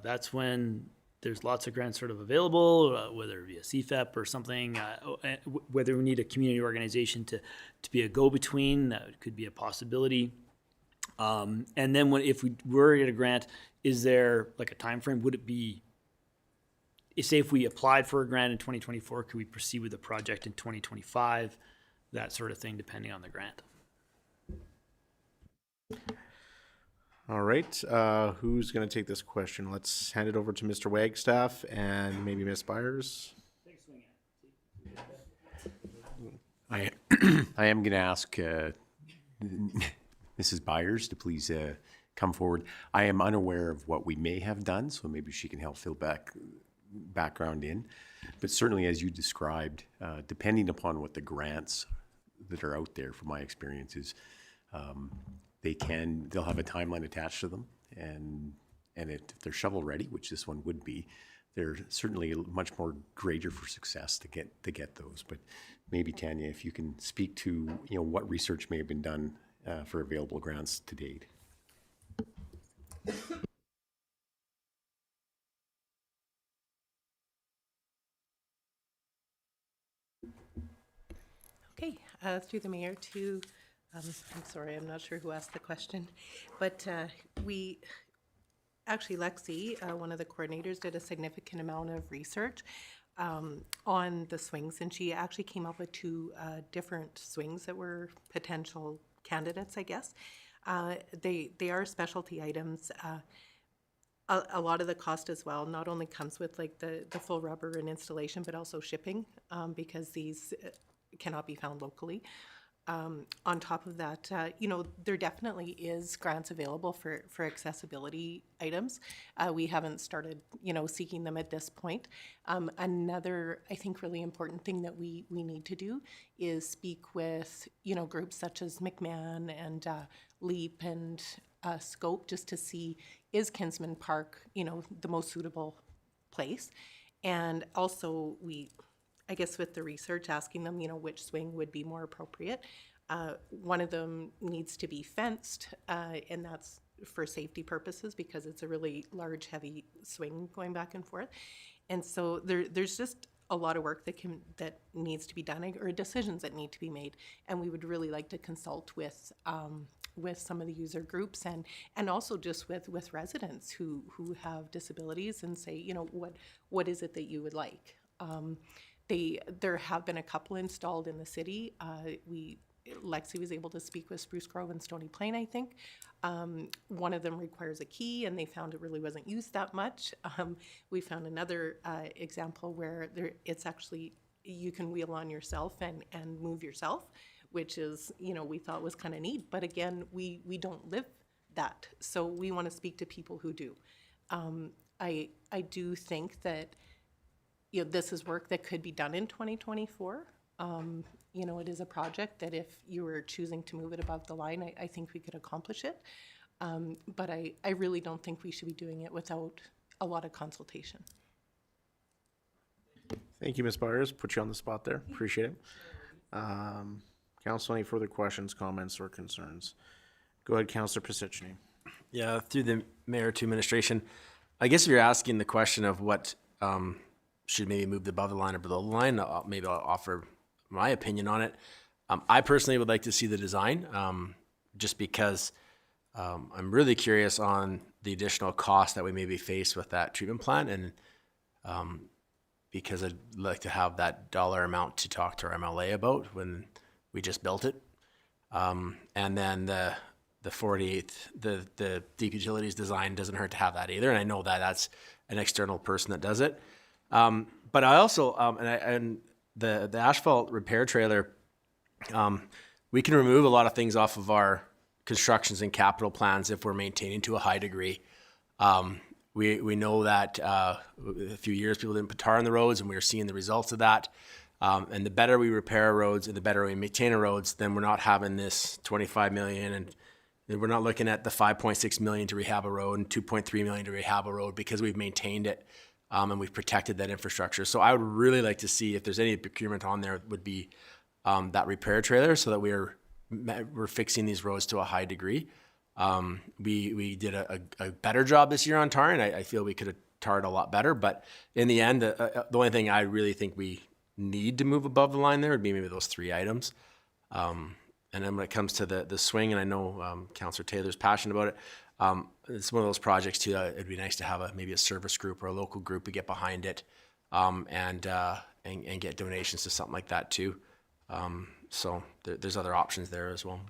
that's when there's lots of grants sort of available, whether it be a CFEP or something, whether we need a community organization to be a go-between, that could be a possibility. And then if we were to get a grant, is there like a time frame? Would it be, say if we applied for a grant in 2024, could we proceed with the project in 2025? That sort of thing, depending on the grant. All right, who's going to take this question? Let's hand it over to Mr. Wagstaff and maybe Ms. Byers. I am going to ask Mrs. Byers to please come forward. I am unaware of what we may have done, so maybe she can help fill background in. But certainly, as you described, depending upon what the grants that are out there, from my experiences, they'll have a timeline attached to them, and if they're shovel ready, which this one would be, they're certainly much more greater for success to get those. But maybe Tanya, if you can speak to what research may have been done for available grants to date. Okay, through the mayor to, I'm sorry, I'm not sure who asked the question, but actually Lexi, one of the coordinators, did a significant amount of research on the swings, and she actually came up with two different swings that were potential candidates, I guess. They are specialty items. A lot of the cost as well not only comes with like the full rubber and installation, but also shipping, because these cannot be found locally. On top of that, there definitely is grants available for accessibility items. We haven't started, seeking them at this point. Another, I think, really important thing that we need to do is speak with, groups such as McMahon and LEAP and Scope, just to see, is Kinsman Park, the most suitable place? And also I guess with the research, asking them, which swing would be more appropriate. One of them needs to be fenced, and that's for safety purposes because it's a really large, heavy swing going back and forth. And so there's just a lot of work that needs to be done, or decisions that need to be made. And we would really like to consult with some of the user groups and also just with residents who have disabilities and say, what is it that you would like? There have been a couple installed in the city. Lexi was able to speak with Spruce Grove and Stony Plain, I think. One of them requires a key, and they found it really wasn't used that much. We found another example where it's actually, you can wheel on yourself and move yourself, which is, we thought was kind of neat. But again, we don't live that. So we want to speak to people who do. I do think that this is work that could be done in 2024. It is a project that if you were choosing to move it above the line, I think we could accomplish it. But I really don't think we should be doing it without a lot of consultation. Thank you, Ms. Byers. Put you on the spot there. Appreciate it. Council, any further questions, comments, or concerns? Go ahead, Councillor Pisichny. Yeah, through the mayor to administration. I guess if you're asking the question of what should maybe move above the line or below the line, maybe I'll offer my opinion on it. I personally would like to see the design, just because I'm really curious on the additional cost that we may be faced with that treatment plant, and because I'd like to have that dollar amount to talk to our MLA about when we just built it. And then the 48th, the deep utilities design doesn't hurt to have that either. And I know that that's an external person that does it. But I also, and the asphalt repair trailer, we can remove a lot of things off of our constructions and capital plans if we're maintaining to a high degree. We know that a few years people didn't put tar on the roads, and we are seeing the results of that. And the better we repair our roads and the better we maintain our roads, then we're not having this 25 million, and we're not looking at the 5.6 million to rehab a road and 2.3 million to rehab a road, because we've maintained it. And we've protected that infrastructure. So I would really like to see if there's any procurement on there, would be that repair trailer, so that we're fixing these roads to a high degree. We did a better job this year on tarring. I feel we could have tarred a lot better, but in the end, the only thing I really think we need to move above the line there would be maybe those three items. And then when it comes to the swing, and I know Councillor Taylor's passionate about it, it's one of those projects too. It'd be nice to have maybe a service group or a local group to get behind it, and get donations to something like that too. So there's other options there as well.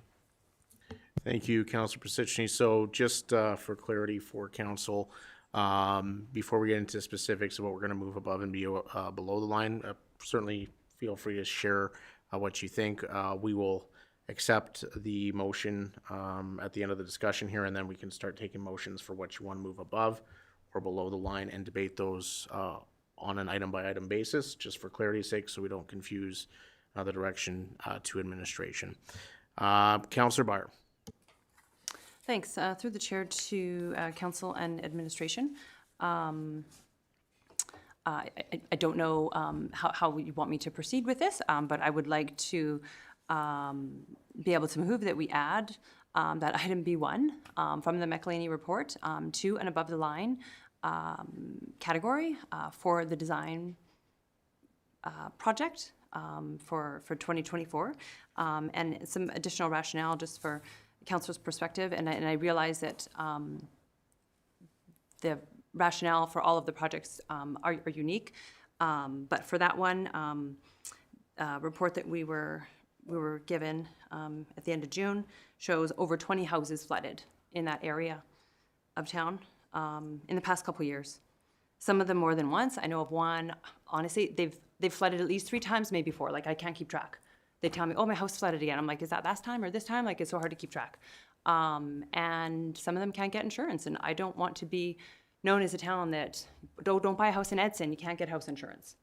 Thank you, Councillor Pisichny. So just for clarity for council, before we get into specifics of what we're going to move above and below the line, certainly feel free to share what you think. We will accept the motion at the end of the discussion here, and then we can start taking motions for what you want to move above or below the line and debate those on an item-by-item basis, just for clarity's sake, so we don't confuse the direction to administration. Councillor Byer. Thanks. Through the chair to council and administration. I don't know how you want me to proceed with this, but I would like to be able to move that we add that item B1 from the McElhaney report to an above the line category for the design project for 2024, and some additional rationale just for council's perspective. And I realize that the rationale for all of the projects are unique. But for that one report that we were given at the end of June shows over 20 houses flooded in that area of town in the past couple years. Some of them more than once. I know of one, honestly, they've flooded at least 3 times, maybe 4. Like, I can't keep track. They tell me, oh, my house flooded again. I'm like, is that last time or this time? Like, it's so hard to keep track. And some of them can't get insurance. And I don't want to be known as a town that, don't buy a house in Edson, you can't get house insurance.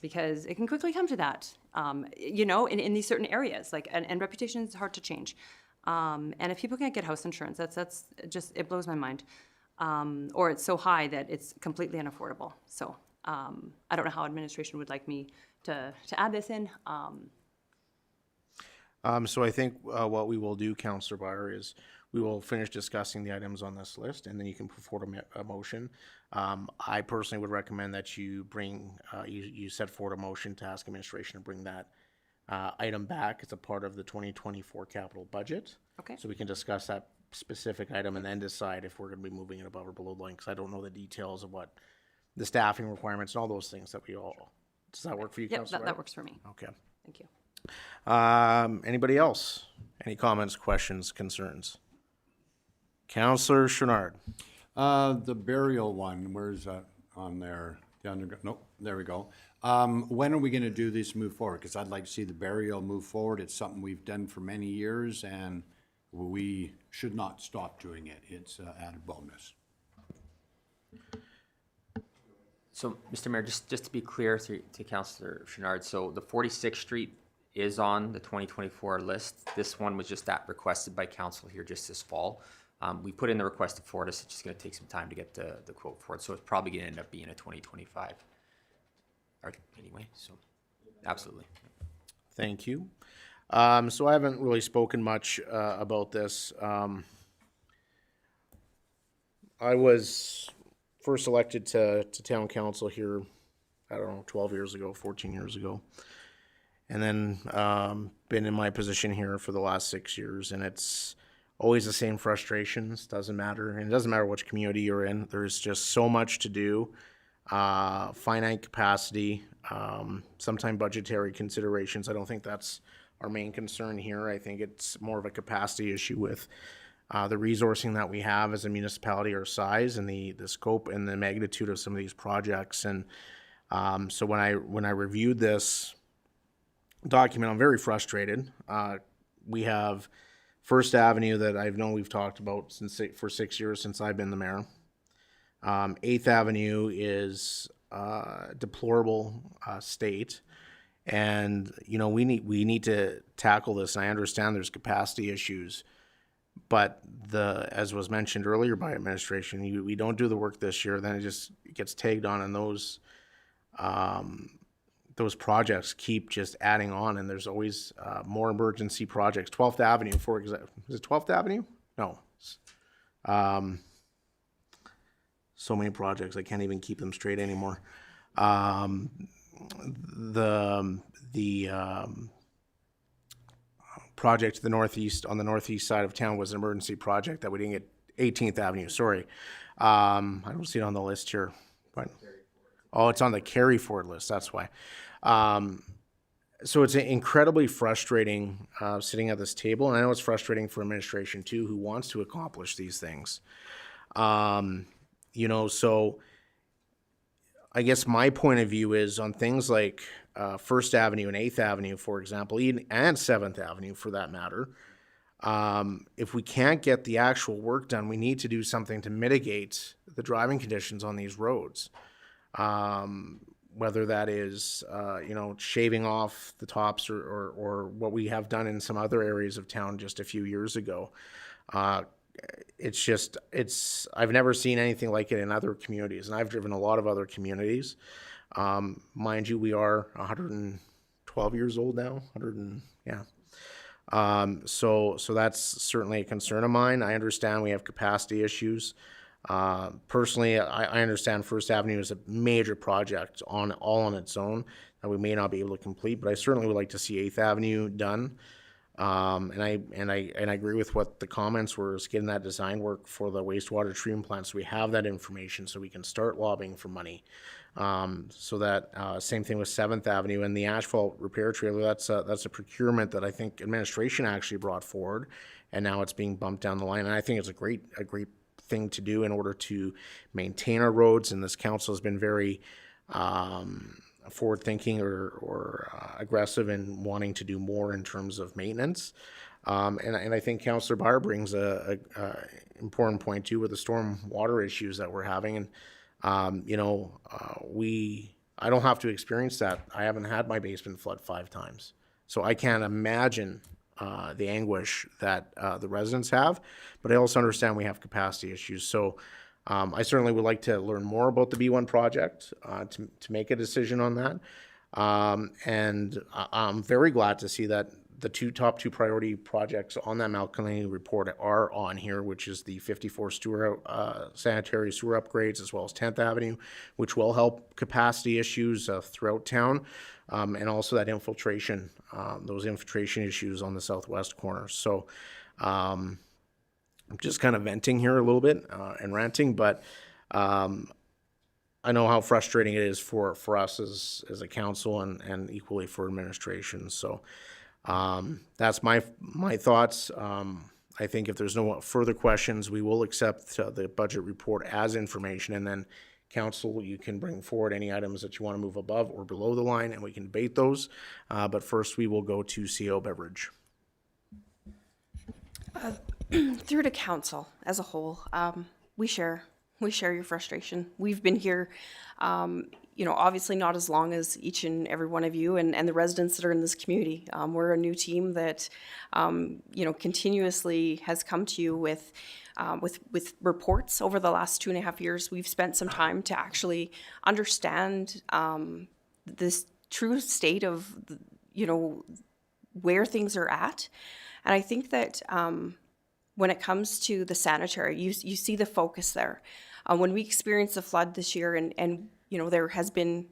Because it can quickly come to that, you know, in these certain areas. Like, and reputation is hard to change. And if people can't get house insurance, that's just, it blows my mind. Or it's so high that it's completely unaffordable. So I don't know how administration would like me to add this in. So I think what we will do, Councillor Byer, is we will finish discussing the items on this list, and then you can put forward a motion. I personally would recommend that you bring, you set forward a motion to ask administration to bring that item back as a part of the 2024 capital budget. Okay. So we can discuss that specific item and then decide if we're going to be moving it above or below the line, because I don't know the details of what the staffing requirements and all those things that we all. Does that work for you, Yep, Councillor? that works for me. Okay. Thank you. Anybody else? Any comments, questions, concerns? Councillor Chenard. The burial one, where's that on there? Nope, there we go. When are we gonna do this move forward? Because I'd like to see the burial move forward. It's something we've done for many years, and we should not stop doing it. It's an added bonus. So, Mr. Mayor, just to be clear to Councillor Chenard, so the 46th Street is on the 2024 list. This one was just that requested by council here just this fall. We put in the request for it. It's just going to take some time to get the quote for it. So it's probably going to end up being a 2025. Or anyway, so absolutely. Thank you. So I haven't really spoken much about this. I was first elected to town council here, I don't know, 12 years ago, 14 years ago. And then been in my position here for the last 6 years, and it's always the same frustrations. Doesn't matter, and it doesn't matter which community you're in. There's just so much to do, finite capacity, sometimes budgetary considerations. I don't think that's our main concern here. I think it's more of a capacity issue with the resourcing that we have as a municipality our size, and the scope and the magnitude of some of these projects. And so when I reviewed this document, I'm very frustrated. We have First Avenue that I've known we've talked about for 6 years since I've been the mayor. 8th Avenue is deplorable state, and you know we need to tackle this. And I understand there's capacity issues, but as was mentioned earlier by administration, we don't do the work this year, then it just gets tagged on, and those projects keep just adding on, and there's always more emergency projects. 12th Avenue, for example. Is it 12th Avenue? No. So many projects, I can't even keep them straight anymore. The project to the northeast, on the northeast side of town, was an emergency project that we didn't get. 18th Avenue, sorry. I don't see it on the list here. But, oh, it's on the carry forward list, that's why. So it's incredibly frustrating sitting at this table, and I know it's frustrating for administration too, who wants to accomplish these things. You know, so I guess my point of view is on things like First Avenue and 8th Avenue, for example, and 7th Avenue for that matter. If we can't get the actual work done, we need to do something to mitigate the driving conditions on these roads. Whether that is, you know, shaving off the tops or what we have done in some other areas of town just a few years ago. I've never seen anything like it in other communities, and I've driven a lot of other communities. Mind you, we are 112 years old now, so that's certainly a concern of mine. I understand we have capacity issues. Personally, I understand First Avenue is a major project all on its own that we may not be able to complete, but I certainly would like to see 8th Avenue done. And I agree with what the comments were, is getting that design work for the wastewater treatment plant, so we have that information, so we can start lobbying for money. So that, same thing with 7th Avenue and the asphalt repair trailer, that's a procurement that I think administration actually brought forward, and now it's being bumped down the line, and I think it's a great thing to do in order to maintain our roads, and this council has been very, forward-thinking or aggressive in wanting to do more in terms of maintenance. And I think Councillor Byer brings a important point too with the storm water issues that we're having. And, I don't have to experience that. I haven't had my basement flood 5 times. So I can't imagine the anguish that the residents have, but I also understand we have capacity issues. So I certainly would like to learn more about the B1 project to make a decision on that. And I'm very glad to see that the top two priority projects on that Malcolm report are on here, which is the 54 sanitary sewer upgrades, as well as 10th Avenue, which will help capacity issues throughout town, and also that infiltration, those infiltration issues on the southwest corner. So I'm just kind of venting here a little bit and ranting, but I know how frustrating it is for us as a council and equally for administration. So that's my thoughts. I think if there's no further questions, we will accept the budget report as information, and then council, you can bring forward any items that you want to move above or below the line, and we can debate those. But first, we will go to CO Beverage. Through to council as a whole, we share your frustration. We've been here, obviously not as long as each and every one of you and the residents that are in this community. We're a new team that, continuously has come to you with reports over the last 2.5 years. We've spent some time to actually understand this true state of, where things are at. And I think that when it comes to the sanitary, you see the focus there. When we experienced the flood this year, and there has been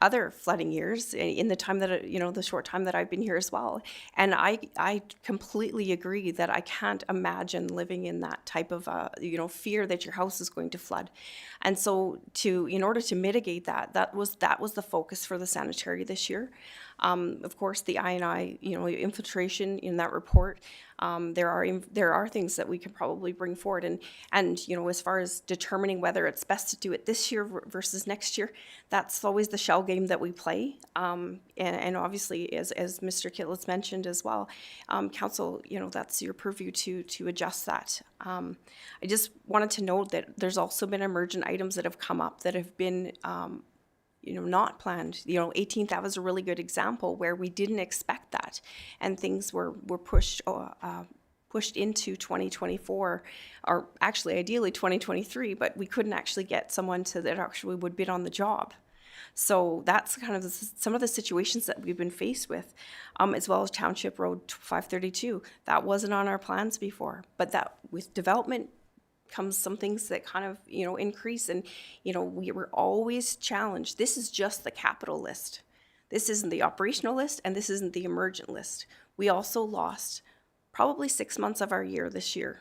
other flooding years in the time that, the short time that I've been here as well. And I completely agree that I can't imagine living in that type of, fear that your house is going to flood. And so in order to mitigate that was the focus for the sanitary this year. Of course, the I&I, infiltration in that report, there are things that we can probably bring forward. And as far as determining whether it's best to do it this year versus next year, that's always the shell game that we play. And obviously, as Mr. Kittlitz mentioned as well, council, that's your purview to adjust that. I just wanted to note that there's also been emergent items that have come up that have been not planned. 18th Ave is a really good example where we didn't expect that, and things were pushed into 2024, or actually ideally 2023, but we couldn't actually get someone that actually would bid on the job. So that's kind of some of the situations that we've been faced with, as well as Township Road 532. That wasn't on our plans before, but that with development comes some things that kind of, increase, and, we were always challenged. This is just the capital list. This isn't the operational list, and this isn't the emergent list. We also lost probably 6 months of our year this year.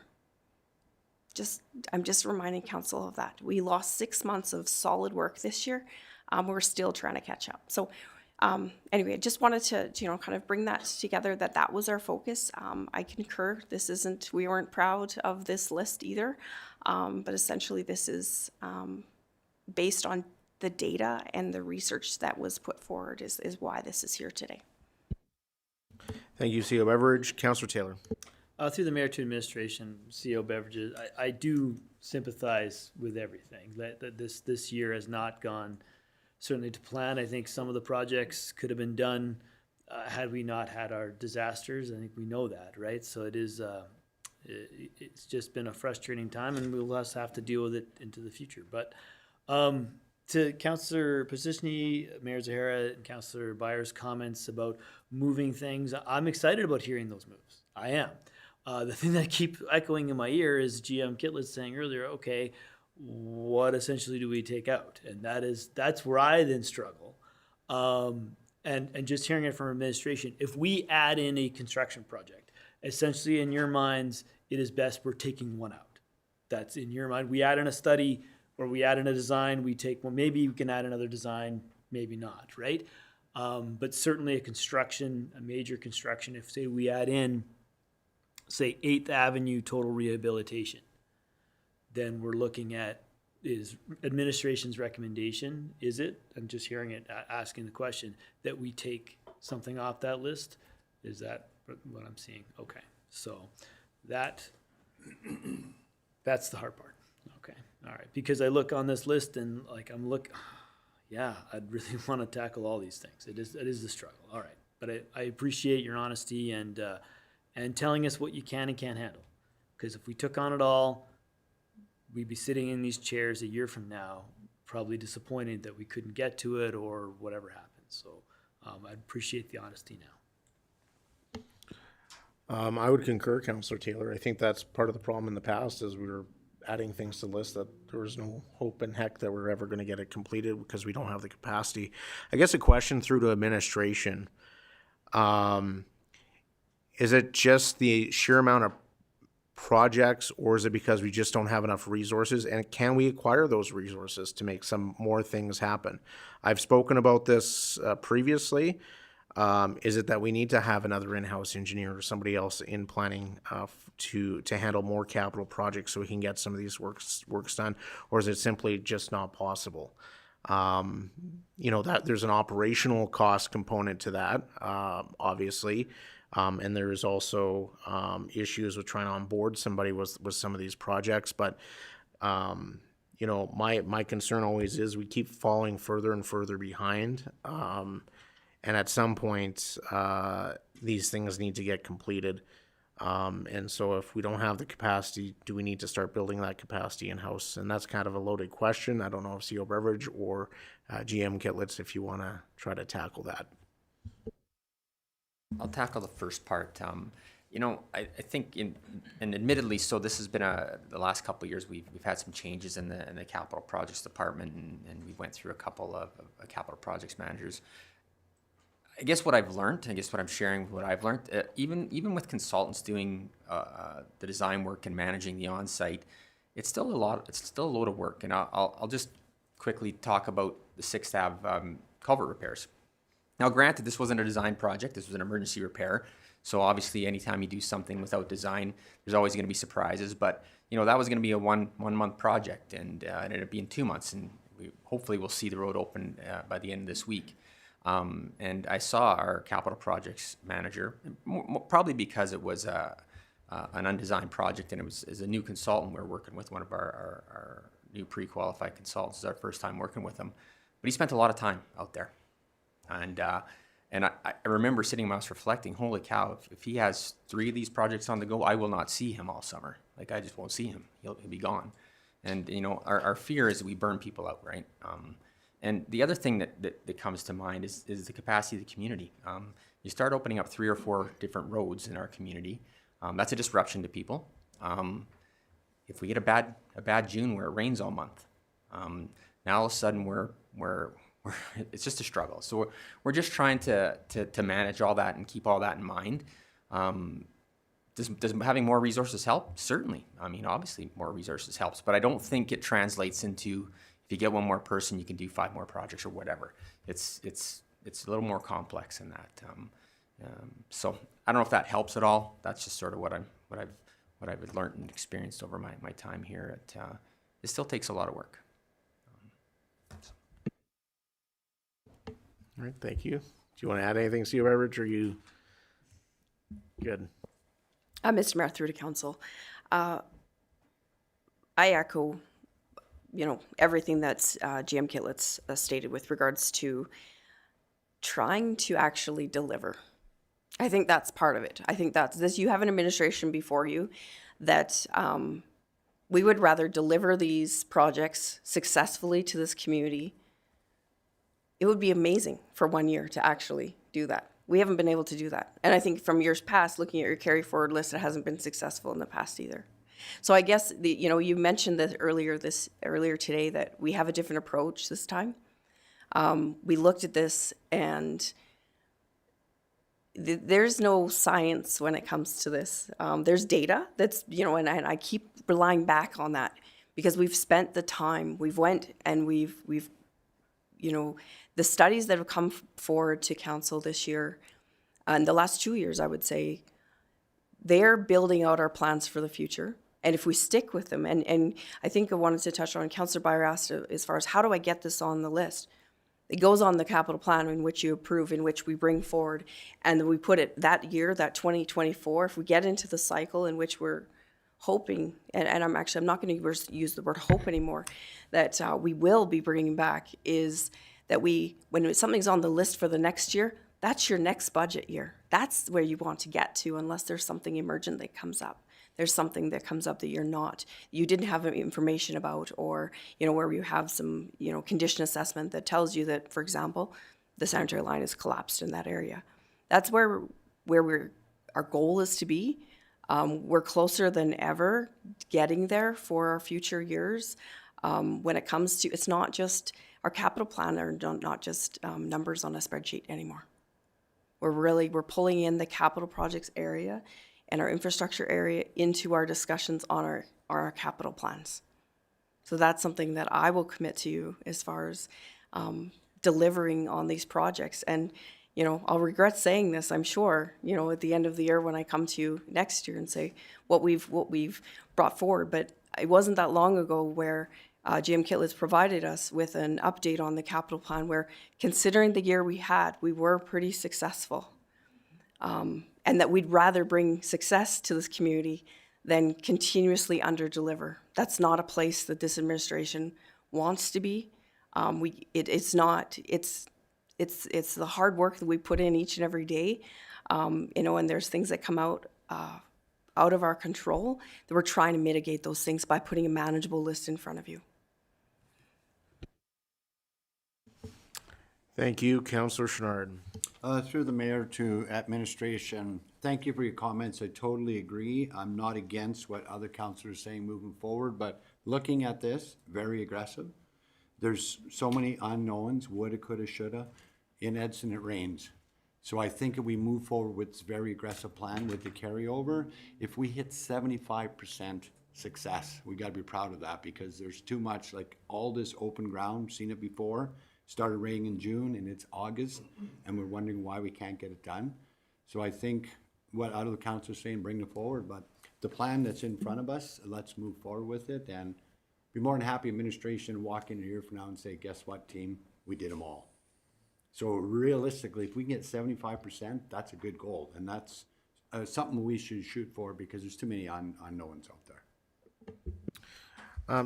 I'm just reminding council of that. We lost 6 months of solid work this year. We're still trying to catch up. So anyway, I just wanted to, kind of bring that together, that was our focus. I concur. We weren't proud of this list either. But essentially this is based on the data and the research that was put forward is why this is here today. Thank you, CO Beverage. Councillor Taylor. Through the mayor to administration, CO Beverages, I do sympathize with everything. That this year has not gone certainly to plan. I think some of the projects could have been done had we not had our disasters. I think we know that, right? So it is. It's just been a frustrating time, and we'll also have to deal with it into the future. But to Councillor Posichny, Mayor Zahara, and Councillor Byer's comments about moving things, I'm excited about hearing those moves. I am. The thing that keeps echoing in my ear is GM Kittlitz saying earlier, okay, what essentially do we take out? And that's where I then struggle. and just hearing it from administration, if we add in a construction project, essentially in your minds, it is best we're taking one out. That's in your mind. We add in a study or we add in a design, we take one, maybe we can add another design, maybe not, right? But certainly a major construction, if say we add in, say 8th Avenue total rehabilitation, then we're looking at, is administration's recommendation, is it, I'm just hearing it, asking the question, that we take something off that list? Is that what I'm seeing? Okay, so that's the hard part. Okay, all right, because I look on this list and like yeah, I'd really want to tackle all these things. It is a struggle, all right. But I appreciate your honesty and telling us what you can and can't handle. Because if we took on it all, we'd be sitting in these chairs a year from now, probably disappointed that we couldn't get to it or whatever happened. So I appreciate the honesty now. I would concur, Councillor Taylor. I think that's part of the problem in the past is we were adding things to the list that there was no hope in heck that we're ever going to get it completed because we don't have the capacity. I guess a question through to administration. Is it just the sheer amount of projects, or is it because we just don't have enough resources? And can we acquire those resources to make some more things happen? I've spoken about this previously. Is it that we need to have another in-house engineer or somebody else in planning to handle more capital projects so we can get some of these works done, or is it simply just not possible? That there's an operational cost component to that, obviously. And there is also issues with trying to onboard somebody with some of these projects. But, my concern always is we keep falling further and further behind. And at some point, these things need to get completed. And so if we don't have the capacity, do we need to start building that capacity in-house? And that's kind of a loaded question. I don't know if CO Beverage or GM Kitlitz, if you want to try to tackle that. I'll tackle the first part. I think and admittedly, so this has been the last couple of years, we've had some changes in the capital projects department, and we went through a couple of capital projects managers. I guess what I've learned, what I'm sharing, what I've learned, even with consultants doing the design work and managing the on-site, it's still a load of work. And I'll just quickly talk about the 6th Ave culvert repairs. Now, granted, this wasn't a design project. This was an emergency repair. So obviously, anytime you do something without design, there's always going to be surprises. But that was going to be a one-month project, and it ended up being 2 months. And hopefully we'll see the road open by the end of this week. And I saw our capital projects manager, probably because it was an undesigned project and it was as a new consultant. We're working with one of our new pre-qualified consultants. It's our first time working with him, but he spent a lot of time out there. And I remember sitting, I was reflecting, holy cow, if he has 3 of these projects on the go, I will not see him all summer. Like, I just won't see him. He'll be gone. And, our fear is we burn people out, right? And the other thing that comes to mind is the capacity of the community. You start opening up 3 or 4 different roads in our community. That's a disruption to people. If we get a bad June where it rains all month, now all of a sudden we're it's just a struggle. So we're just trying to manage all that and keep all that in mind. Does having more resources help? Certainly. I mean, obviously more resources helps, but I don't think it translates into if you get 1 more person, you can do 5 more projects or whatever. It's a little more complex than that. So I don't know if that helps at all. That's just sort of what I've learned and experienced over my time here. It still takes a lot of work. All right, thank you. Do you want to add anything, CO Beverage, or are you good? Mr. Mayor, through to council. I echo, everything that's GM Kitlitz stated with regards to trying to actually deliver. I think that's part of it. I think that's this. You have an administration before you that we would rather deliver these projects successfully to this community. It would be amazing for 1 year to actually do that. We haven't been able to do that. And I think from years past, looking at your carry forward list, it hasn't been successful in the past either. So I guess, you mentioned that earlier today that we have a different approach this time. We looked at this and there's no science when it comes to this. There's data that's, and I keep relying back on that because we've spent the time, we've went and we've the studies that have come forward to council this year, and the last 2 years, I would say, they're building out our plans for the future. And if we stick with them, and I think I wanted to touch on, Councillor Byer asked as far as how do I get this on the list? It goes on the capital plan in which you approve, in which we bring forward, and then we put it that year, that 2024, if we get into the cycle in which we're hoping, and I'm not going to use the word hope anymore, that we will be bringing back, is that when something's on the list for the next year, that's your next budget year. That's where you want to get to, unless there's something emergent that comes up. There's something that comes up that you didn't have information about, or, where you have some, condition assessment that tells you that, for example, the sanitary line is collapsed in that area. That's where our goal is to be. We're closer than ever getting there for our future years. When it comes to, it's not just, our capital plan are not just numbers on a spreadsheet anymore. We're pulling in the capital projects area and our infrastructure area into our discussions on our capital plans. So that's something that I will commit to you as far as delivering on these projects. And, I'll regret saying this, I'm sure, at the end of the year when I come to you next year and say what we've brought forward. But it wasn't that long ago where GM Kitlitz provided us with an update on the capital plan where, considering the year we had, we were pretty successful. And that we'd rather bring success to this community than continuously under-deliver. That's not a place that this administration wants to be. It's not. It's the hard work that we put in each and every day, and there's things that come out of our control that we're trying to mitigate those things by putting a manageable list in front of you. Thank you, Councillor Schnard. Through the mayor to administration, thank you for your comments. I totally agree. I'm not against what other councillors are saying moving forward, but looking at this, very aggressive. There's so many unknowns, woulda, coulda, shoulda. In Edson, it rains. So I think if we move forward with this very aggressive plan with the carryover, if we hit 75% success, we gotta be proud of that because there's too much, like all this open ground, seen it before, started raining in June and it's August, and we're wondering why we can't get it done. So I think what out of the council is saying, bring it forward, but the plan that's in front of us, let's move forward with it and be more than happy administration walk in a year from now and say, guess what, team, we did them all. So realistically, if we can get 75%, that's a good goal, and that's something we should shoot for because there's too many unknowns out there.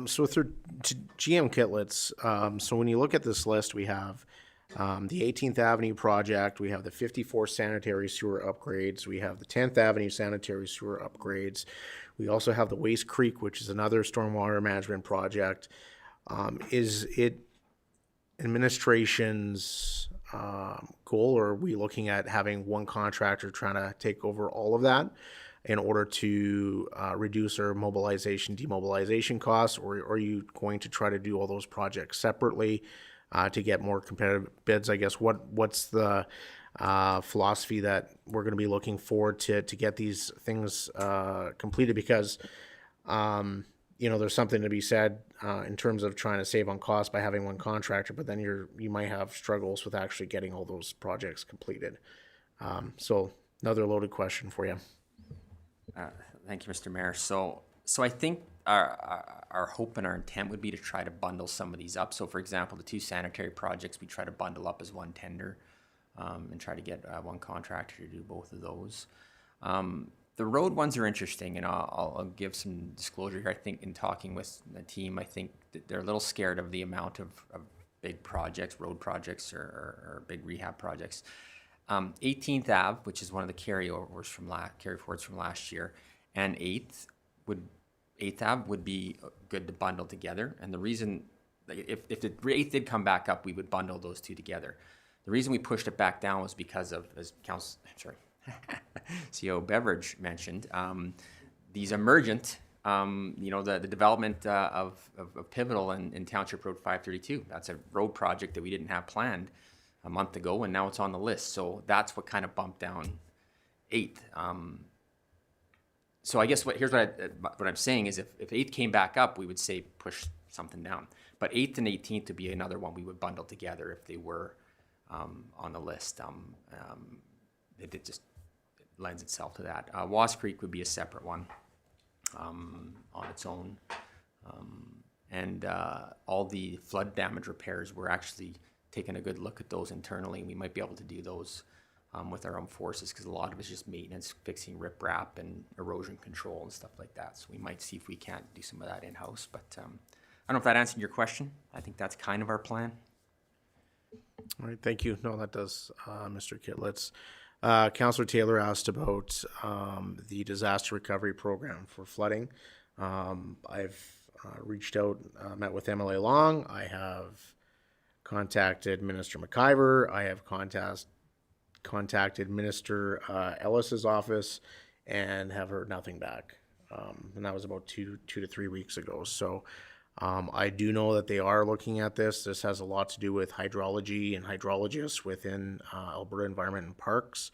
So through to GM Kitlitz, so when you look at this list, we have the 18th Avenue project, we have the 54 sanitary sewer upgrades, we have the 10th Avenue sanitary sewer upgrades, we also have the Waste Creek, which is another stormwater management project. Is it administration's goal, or are we looking at having one contractor trying to take over all of that in order to reduce our mobilization, demobilization costs, or are you going to try to do all those projects separately to get more competitive bids? I guess what's the philosophy that we're going to be looking forward to get these things completed? Because there's something to be said in terms of trying to save on cost by having one contractor, but then you might have struggles with actually getting all those projects completed. So another loaded question for you. Thank you, Mr. Mayor. So I think our hope and our intent would be to try to bundle some of these up. So for example, the two sanitary projects, we try to bundle up as one tender and try to get one contractor to do both of those. The road ones are interesting, and I'll give some disclosure here. I think in talking with the team, I think that they're a little scared of the amount of big projects, road projects or big rehab projects. 18th Ave, which is one of the carryforwards from last year, and 8th Ave would be good to bundle together. And the reason, if the 8th did come back up, we would bundle those two together. The reason we pushed it back down was because of, as CEO Beveridge mentioned, these emergent, the development of Pivotal and Township Road 532. That's a road project that we didn't have planned a month ago, and now it's on the list. So that's what kind of bumped down 8th. So I guess here's what I'm saying is if 8th came back up, we would say push something down. But 8th and 18th would be another one we would bundle together if they were on the list. It just lends itself to that. Wasp Creek would be a separate one on its own. And all the flood damage repairs, we're actually taking a good look at those internally. We might be able to do those with our own forces because a lot of it's just maintenance, fixing riprap and erosion control and stuff like that. So we might see if we can't do some of that in-house. But I don't know if that answered your question. I think that's kind of our plan. All right, thank you. No, that does, Mr. Kitlitz. Councillor Taylor asked about the disaster recovery program for flooding. I've reached out, met with MLA Long. I have contacted Minister McIver. I have contacted Minister Ellis's office and have heard nothing back. And that was about two to 3 weeks ago. So I do know that they are looking at this. This has a lot to do with hydrology and hydrologists within Alberta Environment and Parks.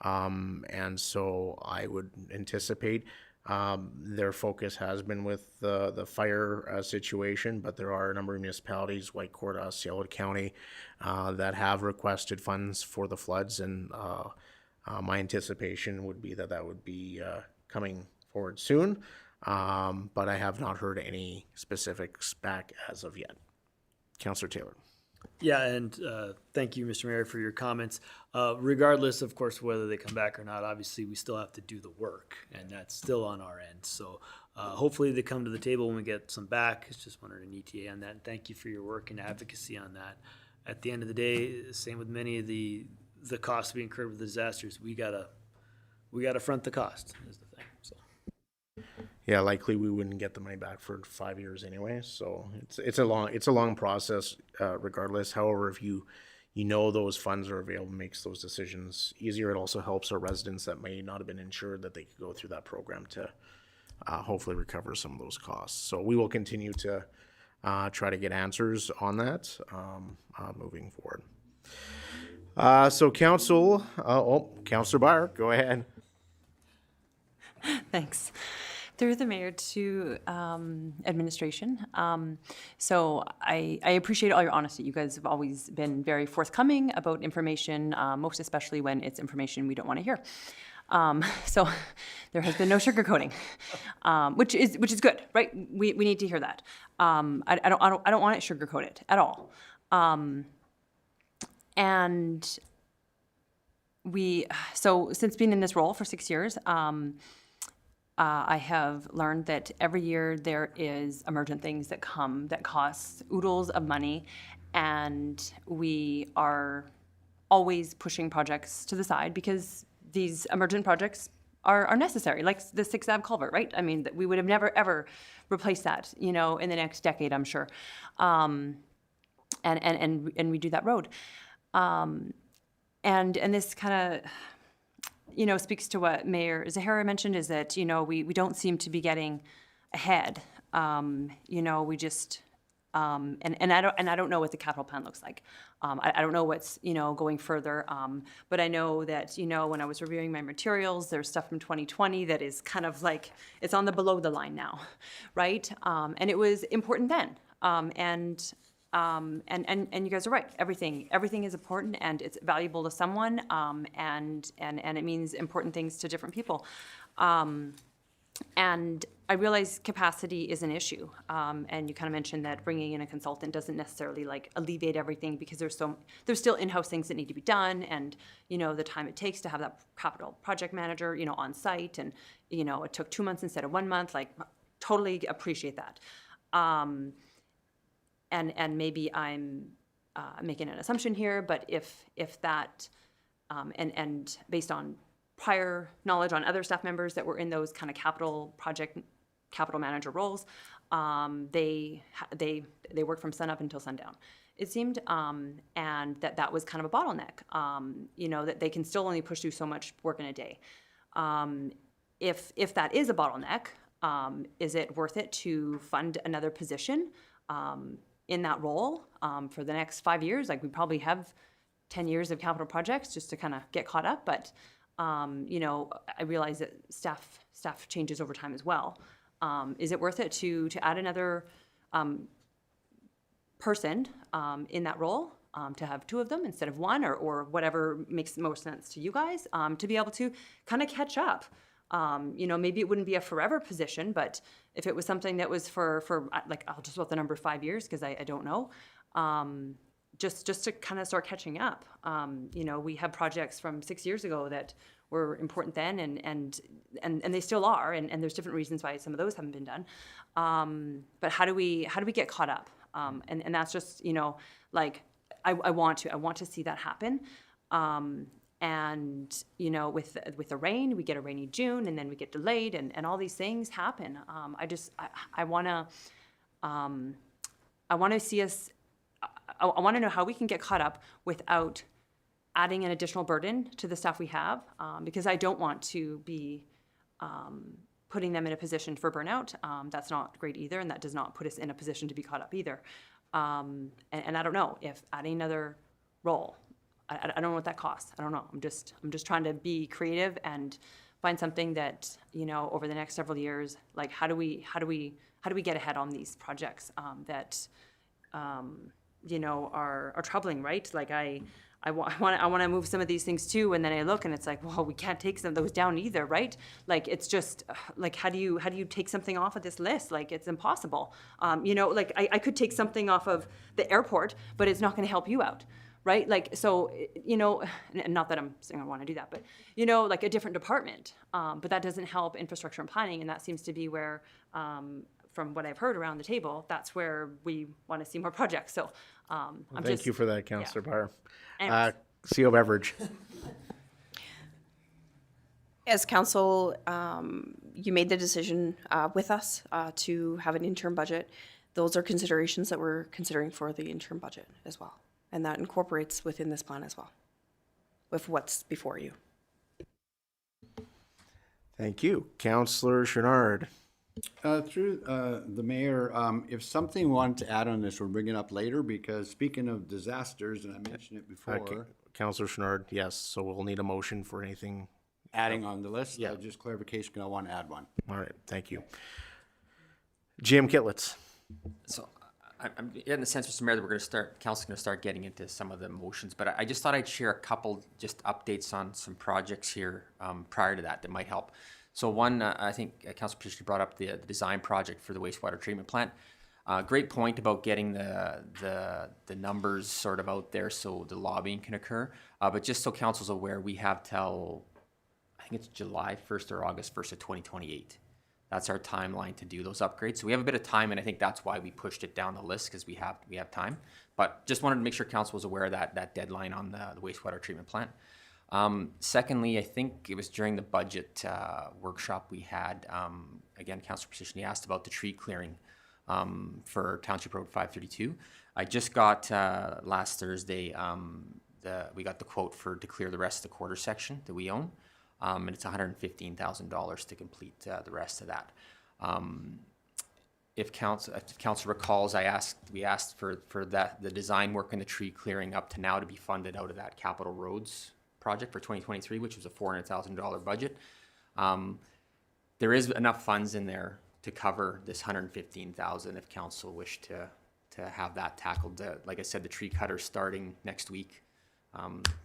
And so I would anticipate their focus has been with the fire situation, but there are a number of municipalities, Whitecourt, Osceola County, that have requested funds for the floods, and my anticipation would be that would be coming forward soon, but I have not heard any specifics back as of yet. Councillor Taylor. Yeah, and thank you, Mr. Mayor, for your comments. Regardless, of course, whether they come back or not, obviously, we still have to do the work, and that's still on our end. So hopefully they come to the table when we get some back. It's just wanted an ETA on that, and thank you for your work and advocacy on that. At the end of the day, same with many of the costs we incurred with disasters. We gotta front the cost is the thing. So. Yeah, likely we wouldn't get the money back for 5 years anyway. So it's a long process, regardless. However, if you know those funds are available, makes those decisions easier. It also helps our residents that may not have been insured that they could go through that program to hopefully recover some of those costs. So we will continue to try to get answers on that moving forward. So Councillor Byer, go ahead. Thanks. Through the mayor to administration. So I appreciate all your honesty. You guys have always been very forthcoming about information, most especially when it's information we don't want to hear. So there has been no sugarcoating, which is good, right? We need to hear that. I don't want it sugarcoated at all. And so since being in this role for 6 years, I have learned that every year there is emergent things that come that cost oodles of money, and we are always pushing projects to the side because these emergent projects are necessary, like the 6th Ave culvert, right? I mean, we would have never, ever replaced that, in the next decade, I'm sure. And we do that road. And this kind of, speaks to what Mayor Zahara mentioned, is that, we don't seem to be getting ahead. We just, and I don't know what the capital plan looks like. I don't know what's, going further. But I know that, when I was reviewing my materials, there's stuff from 2020 that is kind of like, it's on the below the line now, right? And it was important then. And you guys are right. Everything is important, and it's valuable to someone, and it means important things to different people. And I realize capacity is an issue. And you kind of mentioned that bringing in a consultant doesn't necessarily alleviate everything, because there's still in-house things that need to be done, and the time it takes to have that capital project manager on site, and it took 2 months instead of 1 month. Totally appreciate that. And maybe I'm making an assumption here, but if that, and based on prior knowledge on other staff members that were in those kind of capital manager roles, they work from sun up until sundown, it seemed, and that was kind of a bottleneck. That they can still only push through so much work in a day. If that is a bottleneck, is it worth it to fund another position in that role for the next 5 years? We probably have 10 years of capital projects just to kind of get caught up. But, you know, I realize that staff changes over time as well. Is it worth it to add another person in that role, to have two of them instead of one, or whatever makes the most sense to you guys, to be able to kind of catch up? You know, maybe it wouldn't be a forever position, but if it was something that was for like, I'll just put the number 5 years because I don't know, just to kind of start catching up. You know, we have projects from 6 years ago that were important then, and they still are, and there's different reasons why some of those haven't been done. But how do we get caught up? And that's just, you know, like, I want to see that happen. And, you know, with the rain, we get a rainy June, and then we get delayed, and all these things happen. I want to see us, I want to know how we can get caught up without adding an additional burden to the staff we have, because I don't want to be putting them in a position for burnout. That's not great either, and that does not put us in a position to be caught up either. And I don't know if adding another role, I don't know what that costs. I don't know. I'm just trying to be creative and find something that, you know, over the next several years, like, how do we get ahead on these projects that you know, are troubling, right? Like, I want to move some of these things too, and then I look and it's like, well, we can't take some of those down either, right? Like, it's just like, how do you take something off of this list? Like, it's impossible. You know, like, I could take something off of the airport, but it's not going to help you out, right? Like, so, you know, and not that I'm saying I want to do that, but, you know, like a different department, but that doesn't help infrastructure and planning, and that seems to be where, from what I've heard around the table, that's where we want to see more projects. So, Thank you for that, Councillor Byer. Anyways. CO Beveridge. As council, you made the decision with us to have an interim budget. Those are considerations that we're considering for the interim budget as well. And that incorporates within this plan as well, with what's before you. Thank you. Councillor Chenard. Through the mayor, if something you want to add on this, we'll bring it up later, because speaking of disasters, and I mentioned it before, Councillor Chenard, yes, so we'll need a motion for anything. adding on the list, Yeah. just clarification, 'cause I want to add one. All right, thank you. GM Kitlitz. So I'm getting the sense, Mr. Mayor, that council's going to start getting into some of the motions, but I just thought I'd share a couple just updates on some projects here prior to that might help. So one, I think Councilor Petitioner brought up the design project for the wastewater treatment plant. Great point about getting the numbers sort of out there so the lobbying can occur. But just so council's aware, we have till, I think it's July 1st or August 1st of 2028. That's our timeline to do those upgrades. So we have a bit of time, and I think that's why we pushed it down the list, because we have time. But just wanted to make sure council was aware of that deadline on the wastewater treatment plant. Secondly, I think it was during the budget workshop we had, again, Councilor Petitioner asked about the tree clearing for Township Road 532. I just got last Thursday, we got the quote to clear the rest of the quarter section that we own, and it's $115,000 to complete the rest of that. If council recalls, we asked for the design work and the tree clearing up to now to be funded out of that capital roads project for 2023, which was a $400,000 budget. There is enough funds in there to cover this $115,000 if council wished to have that tackled. Like I said, the tree cutter starting next week.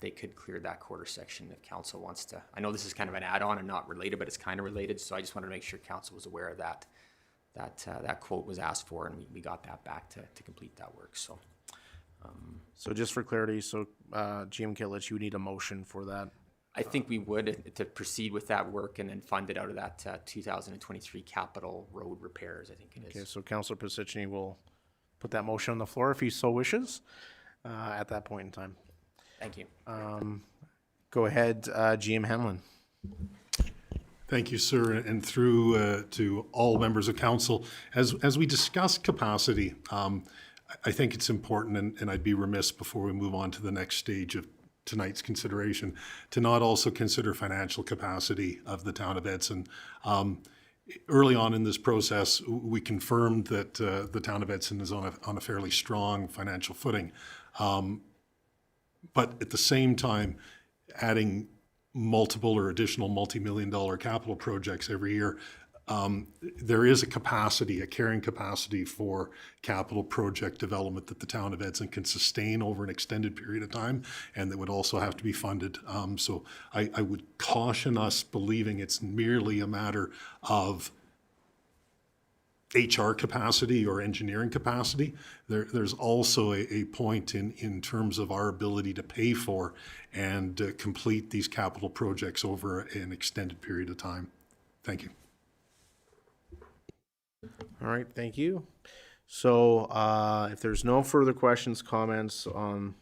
They could clear that quarter section if council wants to. I know this is kind of an add-on and not related, but it's kind of related. So I just wanted to make sure council was aware of that. That quote was asked for, and we got that back to complete that work. So. So just for clarity, GM Kitlitz, you need a motion for that. I think we would to proceed with that work and then fund it out of that 2023 capital road repairs, I think it is. Okay, so Councillor Petitioner will put that motion on the floor if he so wishes at that point in time. Thank you. Go ahead, GM Hanlon. Thank you, sir, and through to all members of council. As we discuss capacity, I think it's important, and I'd be remiss before we move on to the next stage of tonight's consideration, to not also consider financial capacity of the town of Edson. Early on in this process, we confirmed that the town of Edson is on a fairly strong financial footing. but at the same time, adding multiple or additional multi-million-dollar capital projects every year, there is a capacity, a carrying capacity for capital project development that the town of Edson can sustain over an extended period of time, and that would also have to be funded. So I would caution us believing it's merely a matter of HR capacity or engineering capacity. There's also a point in terms of our ability to pay for and complete these capital projects over an extended period of time. Thank you. All right, thank you. So if there's no further questions, comments on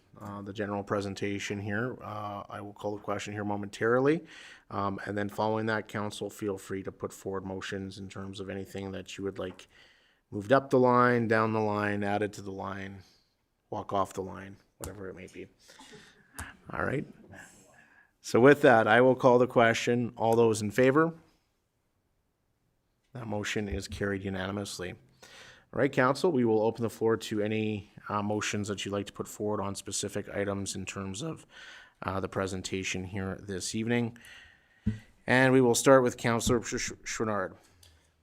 the general presentation here, I will call the question here momentarily. And then following that, council, feel free to put forward motions in terms of anything that you would like moved up the line, down the line, added to the line, walk off the line, whatever it may be. All right. So with that, I will call the question. All those in favor? That motion is carried unanimously. All right, council, we will open the floor to any motions that you'd like to put forward on specific items in terms of the presentation here this evening. And we will start with Councillor Chouinard.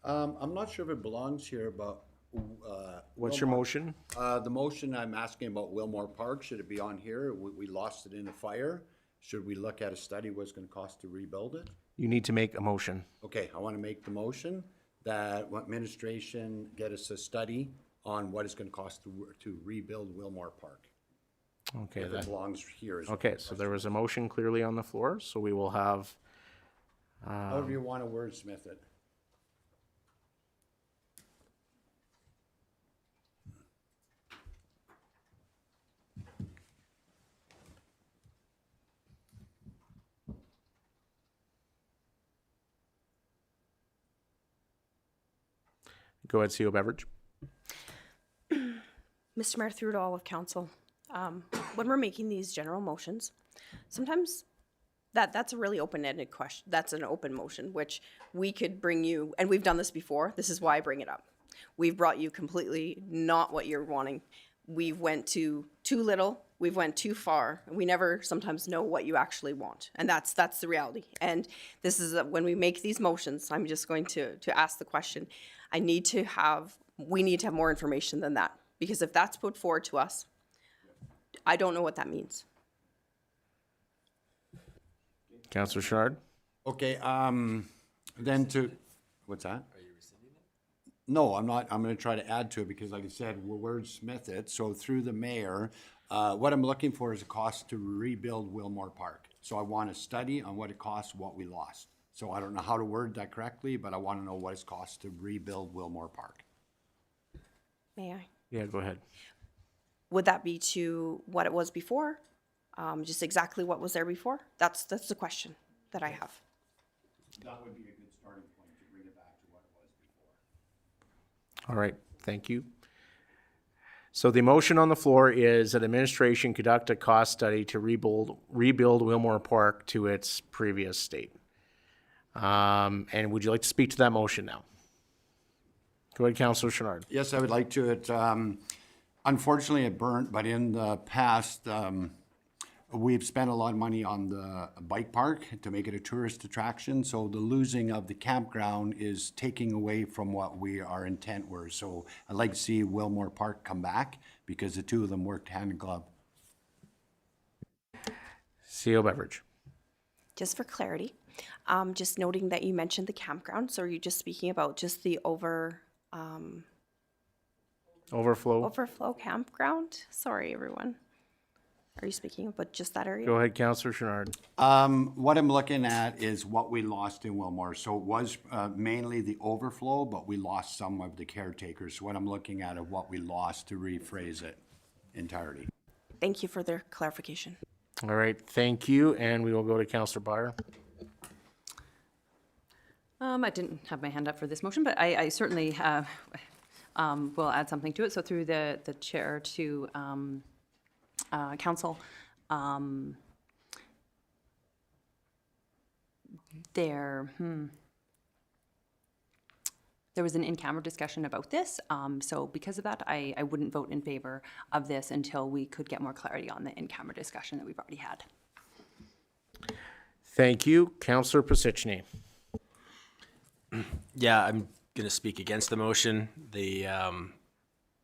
I'm not sure if it belongs here, but. What's your motion? The motion I'm asking about Wilmore Park, should it be on here? We lost it in a fire. Should we look at a study what it's gonna cost to rebuild it? You need to make a motion. Okay, I wanna make the motion that administration get us a study on what it's gonna cost to rebuild Wilmore Park. Okay. If it belongs here. Okay, so there was a motion clearly on the floor, so we will have, However you wanna wordsmith it. go ahead, CO Beveridge. Mr. Mayor, through to all of council, when we're making these general motions, sometimes that's a really open-ended question. That's an open motion, which we could bring you, and we've done this before. This is why I bring it up. We've brought you completely not what you're wanting. We've went to too little. We've went too far. We never sometimes know what you actually want, and that's the reality. And this is when we make these motions. I'm just going to ask the question. We need to have more information than that, because if that's put forward to us, I don't know what that means. Councillor Chouinard. Okay, then what's that? Are you rescinding it? No, I'm not. I'm gonna try to add to it because like I said, we'll wordsmith it. So through the mayor, what I'm looking for is a cost to rebuild Wilmore Park. So I want a study on what it costs, what we lost. So I don't know how to word that correctly, but I want to know what it costs to rebuild Wilmore Park. May I? Yeah, go ahead. Would that be to what it was before? Just exactly what was there before? That's the question that I have. That would be a good starting point to bring it back to what it was before. All right, thank you. So the motion on the floor is that administration conduct a cost study to rebuild Wilmore Park to its previous state. And would you like to speak to that motion now? Go ahead, Councillor Chouinard. Yes, I would like to. Unfortunately, it burnt, but in the past, we've spent a lot of money on the bike park to make it a tourist attraction. So the losing of the campground is taking away from what our intent were. So I'd like to see Wilmore Park come back because the two of them worked hand in glove. CO Beveridge. Just for clarity, just noting that you mentioned the campground. So are you just speaking about just the overflow campground? Sorry, everyone. Are you speaking about just that area? Go ahead, Councillor Chouinard. What I'm looking at is what we lost in Wilmore. So it was mainly the overflow, but we lost some of the caretakers. So what I'm looking at is what we lost to rephrase it entirely. Thank you for the clarification. All right, thank you. And we will go to Councillor Byer. I didn't have my hand up for this motion, but I certainly will add something to it. So through the chair to council, there was an in-camera discussion about this. So because of that, I wouldn't vote in favor of this until we could get more clarity on the in-camera discussion that we've already had. Thank you. Councillor Pasichny. Yeah, I'm going to speak against the motion.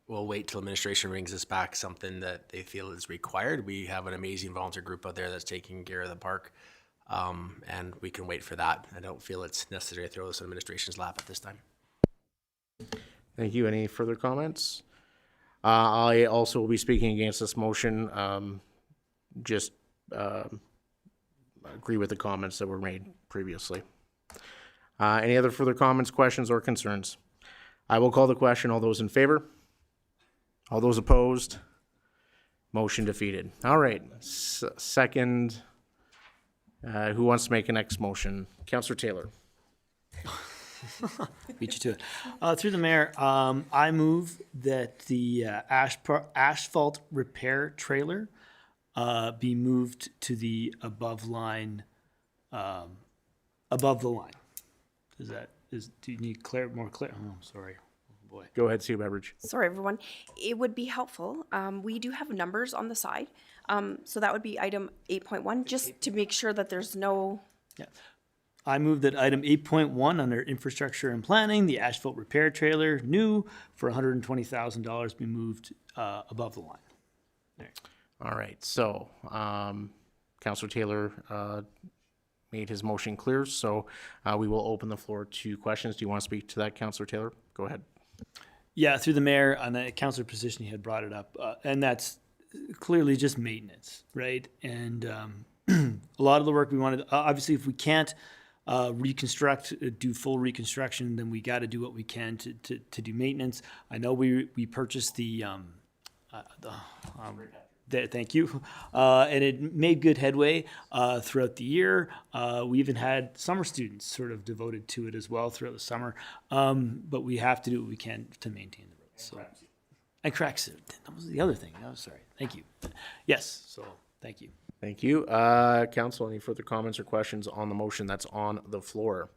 We'll wait till administration brings us back something that they feel is required. We have an amazing volunteer group out there that's taking care of the park, and we can wait for that. I don't feel it's necessary to throw this in administration's lap at this time. Thank you. Any further comments? I also will be speaking against this motion. Just agree with the comments that were made previously. Any other further comments, questions, or concerns? I will call the question. All those in favor? All those opposed? Motion defeated. All right. Second, who wants to make a next motion? Councillor Taylor. Beat you to it. Through the mayor, I move that the asphalt repair trailer be moved to the above the line. Do you need more clear? Oh, sorry. Oh, boy. Go ahead, Sue Beveridge. Sorry, everyone. It would be helpful. We do have numbers on the side. So that would be item 8.1, just to make sure that there's no, Yeah. I move that item 8.1 under infrastructure and planning, the asphalt repair trailer, new for $120,000 be moved above the line. There. All right. So, Councillor Taylor made his motion clear. So we will open the floor to questions. Do you want to speak to that, Councillor Taylor? Go ahead. Yeah, through the mayor, and Councillor Position had brought it up, and that's clearly just maintenance, right? And a lot of the work we wanted, obviously, if we can't do full reconstruction, then we got to do what we can to do maintenance. I know we purchased thank you. And it made good headway throughout the year. We even had summer students sort of devoted to it as well throughout the summer. But we have to do what we can to maintain the roads. So. And cracks. That was the other thing. Oh, sorry. Thank you. Yes. So thank you. Thank you. Council, any further comments or questions on the motion that's on the floor?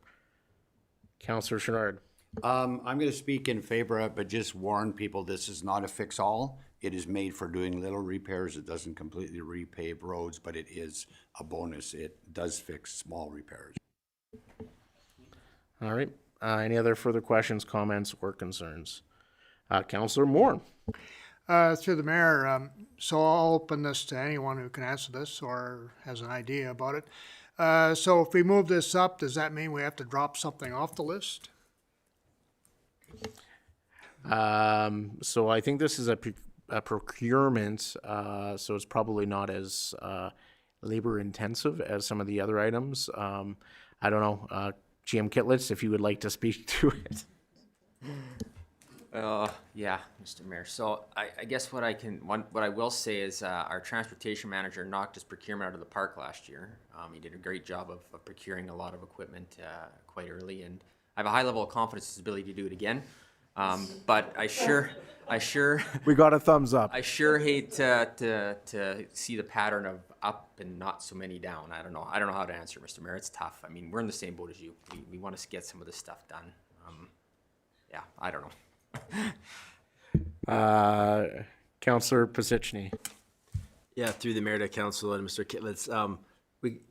Councillor Chenard. I'm going to speak in favor of it, but just warn people, this is not a fix-all. It is made for doing little repairs. It doesn't completely repave roads, but it is a bonus. It does fix small repairs. All right. Any other further questions, comments, or concerns? Councillor Moore. Through the mayor, so I'll open this to anyone who can answer this or has an idea about it. So if we move this up, does that mean we have to drop something off the list? So I think this is a procurement, so it's probably not as labor intensive as some of the other items. I don't know, GM Kitlitz, if you would like to speak to it. Yeah, Mr. Mayor. So I guess what I will say is our transportation manager knocked his procurement out of the park last year. He did a great job of procuring a lot of equipment quite early, and I have a high level of confidence in his ability to do it again. But I sure We got a thumbs up. I sure hate to see the pattern of up and not so many down. I don't know how to answer, Mr. Mayor. It's tough. I mean, we're in the same boat as you. We want to get some of this stuff done. Yeah, I don't know. Councillor Pasichny. Yeah, through the mayor to council and Mr. Kitlitz.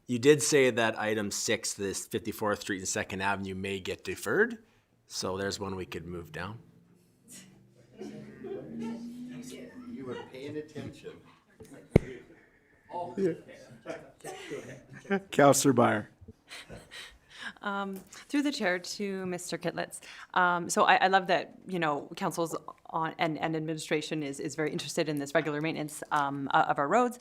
You did say that item 6, this 54th Street and 2nd Avenue may get deferred. So there's one we could move down. You were paying attention. Councillor Byer. Through the chair to Mr. Kitlitz. So I love that, council's on and administration is very interested in this regular maintenance of our roads.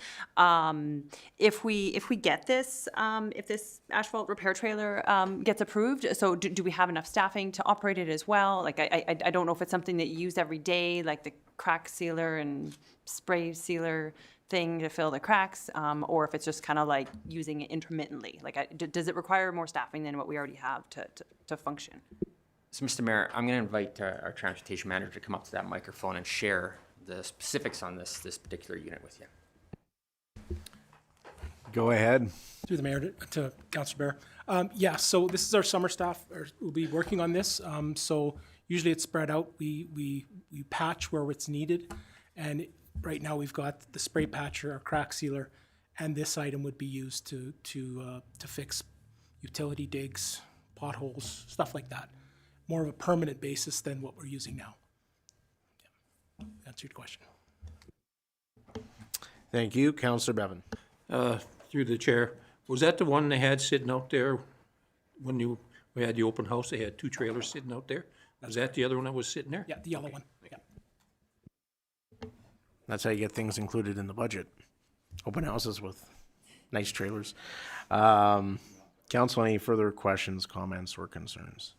If we get this, if this asphalt repair trailer gets approved, so do we have enough staffing to operate it as well? Like I don't know if it's something that you use every day, like the crack sealer and spray sealer thing to fill the cracks, or if it's just kind of like using it intermittently. Like, does it require more staffing than what we already have to function? So, Mr. Mayor, I'm going to invite our transportation manager to come up to that microphone and share the specifics on this particular unit with you. Go ahead. Through the mayor to Councillor Bear. Yeah, so this is our summer staff, will be working on this. So usually it's spread out. We patch where it's needed. And right now we've got the spray patcher, our crack sealer, and this item would be used to fix utility digs, potholes, stuff like that. More of a permanent basis than what we're using now. Yeah. Answer your question. Thank you. Councillor Bevan. Through the chair, was that the one they had sitting out there when we had the open house? They had 2 trailers sitting out there? Was that the other one that was sitting there? Yeah, the yellow one. Yeah. That's how you get things included in the budget. Open houses with nice trailers. Council, any further questions, comments, or concerns?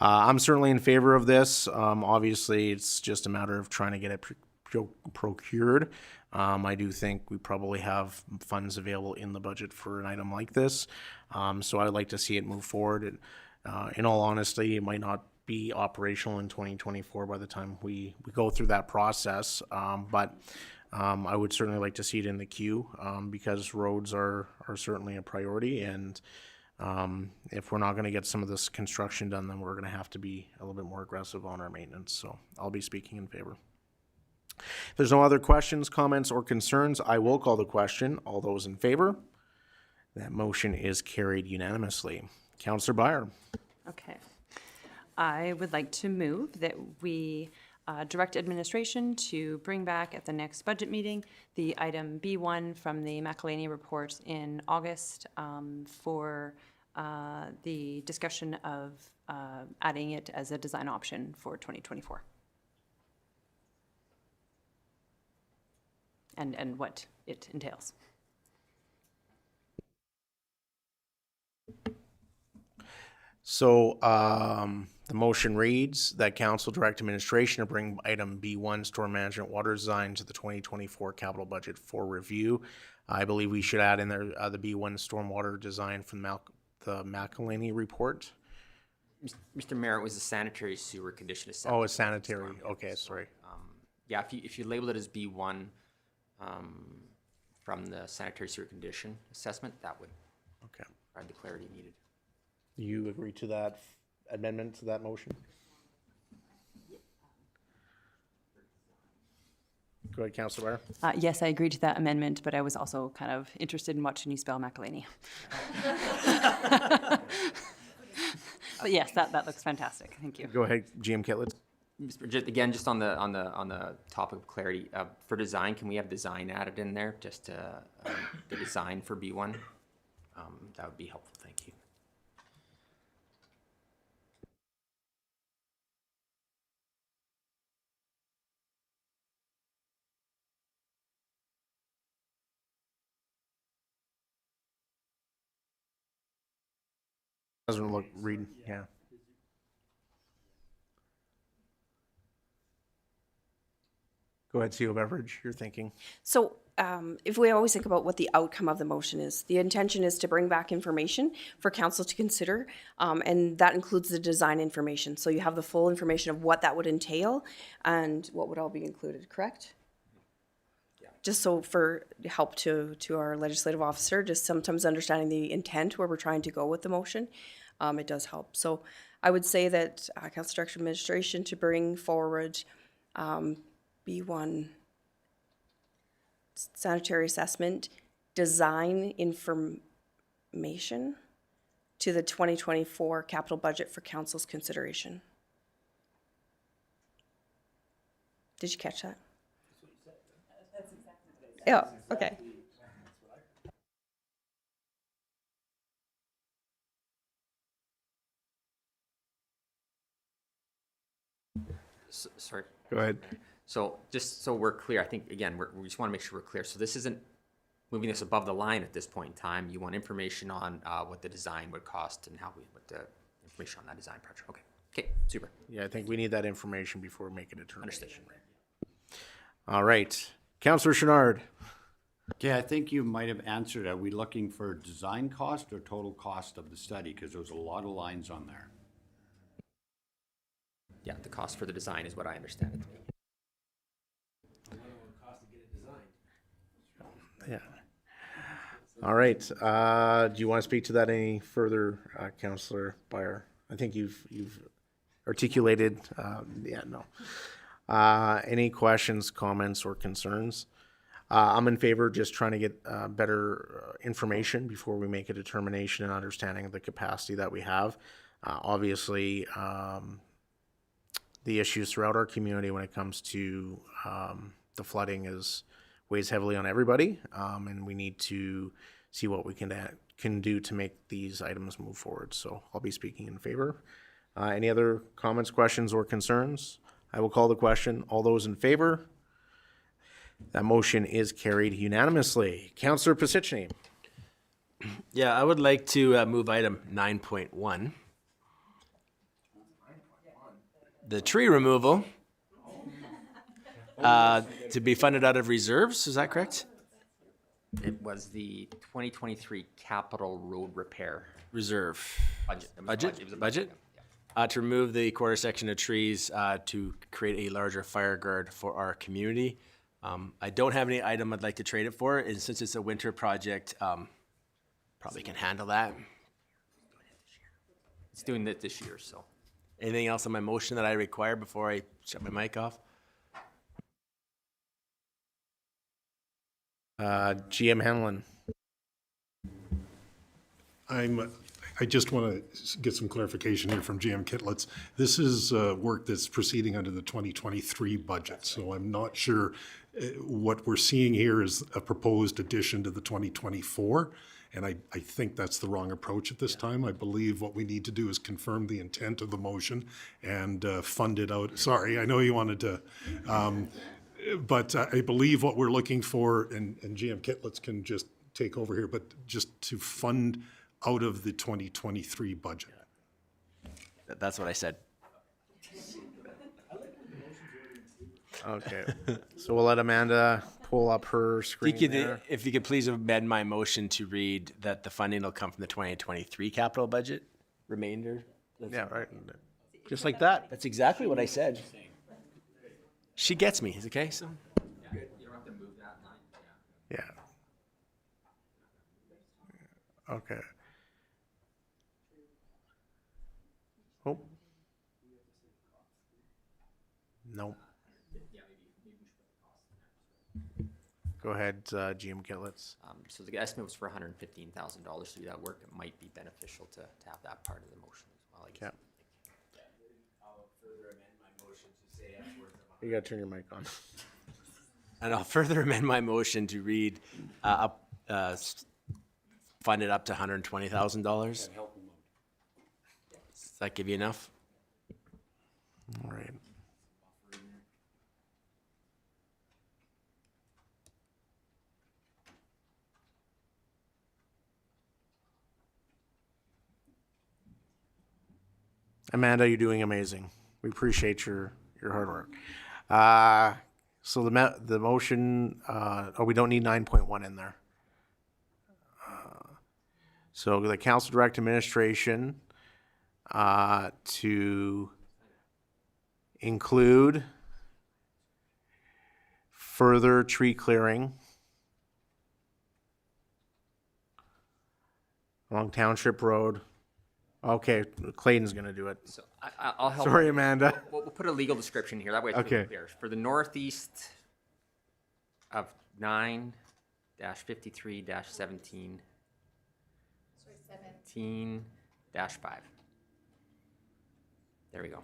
I'm certainly in favor of this. Obviously, it's just a matter of trying to get it procured. I do think we probably have funds available in the budget for an item like this. So I'd like to see it move forward. In all honesty, it might not be operational in 2024 by the time we go through that process. But I would certainly like to see it in the queue because roads are certainly a priority. And if we're not going to get some of this construction done, then we're going to have to be a little bit more aggressive on our maintenance. So I'll be speaking in favor. If there's no other questions, comments, or concerns, I will call the question. All those in favor? That motion is carried unanimously. Councillor Beyer. Okay. I would like to move that we direct administration to bring back at the next budget meeting the item B1 from the McElhaney report in August for the discussion of adding it as a design option for 2024. And what it entails. So the motion reads that council direct administration to bring item B1 storm management water design to the 2024 capital budget for review. I believe we should add in there the B1 stormwater design from the McElhaney report. Mr. Mayor, it was a sanitary sewer condition assessment. Oh, it's sanitary. Okay, sorry. Yeah, if you label it as B1 from the sanitary sewer condition assessment, that would provide the clarity needed. You agree to that amendment to that motion? Go ahead, Councillor Beyer. Yes, I agree to that amendment, but I was also kind of interested in watching you spell McElhaney. But yes, that looks fantastic. Thank you. Go ahead, GM Kitlett. Again, just on the topic of clarity, for design, can we have design added in there? Just the design for B1? That would be helpful. Thank you. Doesn't look, read, yeah. Go ahead, CO Beverage, you're thinking. So if we always think about what the outcome of the motion is, the intention is to bring back information for council to consider, and that includes the design information. So you have the full information of what that would entail and what would all be included, correct? Just so for help to our legislative officer, just sometimes understanding the intent where we're trying to go with the motion, it does help. So I would say that Council Director Administration to bring forward B1 sanitary assessment design information to the 2024 capital budget for council's consideration. Did you catch that? That's exactly what I said. Yeah, okay. Sorry. Go ahead. So just so we're clear, I think, again, we just want to make sure we're clear. So this isn't moving this above the line at this point in time. You want information on what the design would cost and what the information on that design project. Okay, super. Yeah, I think we need that information before we make a determination. All right. Councillor Chenard. Okay, I think you might have answered. Are we looking for design cost or total cost of the study? Because there's a lot of lines on there. Yeah, the cost for the design is what I understand it to be. Yeah. All right, do you want to speak to that any further, Councillor Byer? I think you've articulated, yeah, no. Any questions, comments, or concerns? I'm in favor of just trying to get better information before we make a determination and understanding of the capacity that we have. Obviously, the issues throughout our community when it comes to the flooding weighs heavily on everybody, and we need to see what we can do to make these items move forward. So I'll be speaking in favor. Any other comments, questions, or concerns? I will call the question. All those in favor? That motion is carried unanimously. Councillor Pisichny. Yeah, I would like to move item 9.1. The tree removal to be funded out of reserves, is that correct? It was the 2023 capital road repair Reserve. budget. It was a Budget? It was a Budget? To remove the quarter section of trees to create a larger fire guard for our community. I don't have any item I'd like to trade it for, and since it's a winter project, probably can handle that. It's doing it this year, so. Anything else on my motion that I require before I shut my mic off? GM Hanlon. I just want to get some clarification here from GM Kitlitz. This is work that's proceeding under the 2023 budget, so I'm not sure what we're seeing here is a proposed addition to the 2024, and I think that's the wrong approach at this time. I believe what we need to do is confirm the intent of the motion and fund it out. Sorry, I know you wanted to, but I believe what we're looking for, and GM Kitlitz can just take over here, but just to fund out of the 2023 budget. That's what I said. Okay, so we'll let Amanda pull up her screen there. If you could please amend my motion to read that the funding will come from the 2023 capital budget remainder. Yeah, right. Just like that. That's exactly what I said. She gets me, is it okay? So You don't have to move that line. Yeah. Okay. Oh. Nope. Go ahead, GM Kitlitz. So the estimate was for $115,000 to do that work. It might be beneficial to have that part of the motion as well, I guess. Yeah. You gotta turn your mic on. And I'll further amend my motion to read fund it up to $120,000. Does that give you enough? All right. Amanda, you're doing amazing. We appreciate your hard work. So the motion, we don't need 9.1 in there. So the council direct administration to include further tree clearing along Township Road. Okay, Clayton's gonna do it. So I'll help. Sorry, Amanda. We'll put a legal description here. That way it's Okay. really clear. For the northeast of 9-53-17. 17-5. There we go.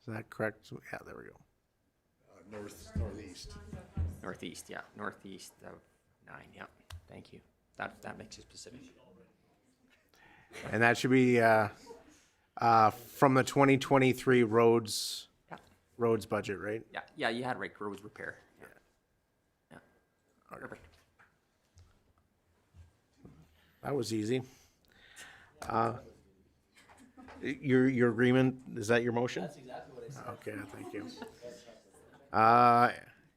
Is that correct? Yeah, there we go. Northeast. Northeast, yeah. Northeast of 9, yeah. Thank you. That makes it specific. And that should be from the 2023 roads budget, right? Yeah, you had right. Roads repair. Yeah. Perfect. That was easy. Your agreement, is that your motion? That's exactly what I said. Okay, thank you.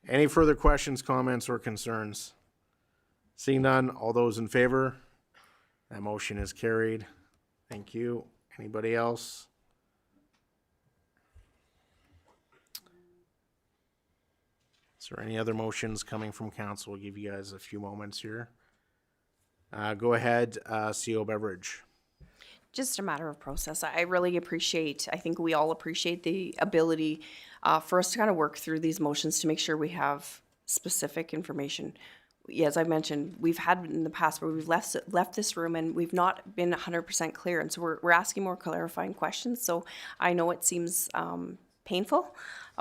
Any further questions, comments, or concerns? Seeing none, all those in favor? That motion is carried. Thank you. Anybody else? Is there any other motions coming from council? We'll give you guys a few moments here. Go ahead, CO Beverage. Just a matter of process. I really appreciate, I think we all appreciate the ability for us to kind of work through these motions to make sure we have specific information. Yeah, as I mentioned, we've had in the past where we've left this room and we've not been 100% clear. And so we're asking more clarifying questions. So I know it seems painful,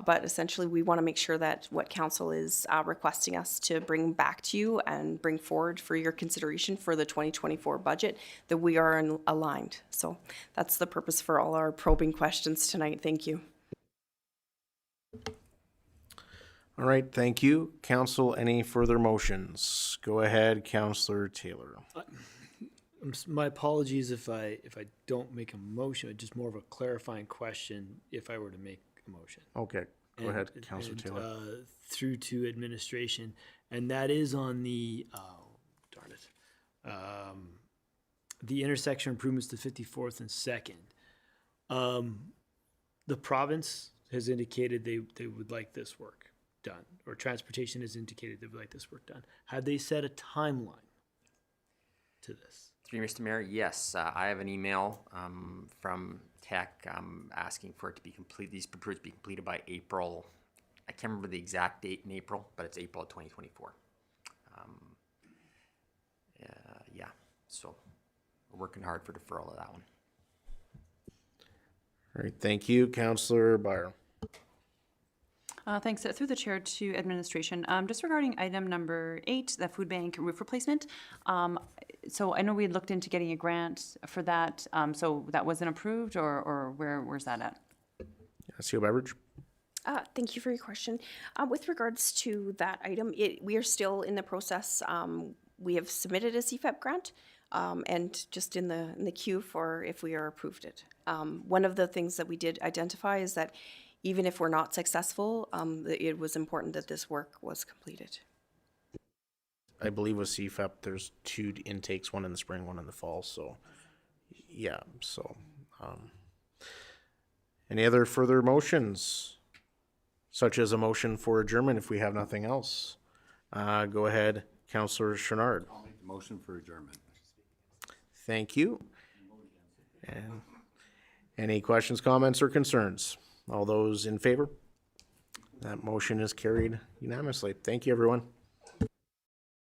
but essentially we want to make sure that what council is requesting us to bring back to you and bring forward for your consideration for the 2024 budget, that we are aligned. So that's the purpose for all our probing questions tonight. Thank you. All right, thank you. Council, any further motions? Go ahead, Councillor Taylor. My apologies if I don't make a motion, it's just more of a clarifying question if I were to make a motion. Okay, go ahead, Councillor Taylor. Through to administration, and that is on the, darn it, the intersection improvements to 54th and 2nd. The province has indicated they would like this work done, or transportation has indicated they would like this work done. Had they set a timeline to this? Through you, Mr. Mayor, yes, I have an email from Tech asking for it to be complete. These proposed to be completed by April. I can't remember the exact date in April, but it's April of 2024. Yeah, so we're working hard for deferral of that one. All right, thank you, Councillor Byer. Thanks. Through the chair to administration, just regarding item number 8, the food bank roof replacement. So I know we had looked into getting a grant for that. So that wasn't approved, or where's that at? CO Beverage. Thank you for your question. With regards to that item, we are still in the process. We have submitted a CFEP grant, and just in the queue for if we are approved it. One of the things that we did identify is that even if we're not successful, it was important that this work was completed. I believe with CFEP, there's 2 intakes, one in the spring, one in the fall. So, yeah. So, any other further motions, such as a motion for adjournment if we have nothing else? Go ahead, Councillor Chenard. I'll make the motion for adjournment. Thank you. And any questions, comments, or concerns? All those in favor? That motion is carried unanimously. Thank you, everyone.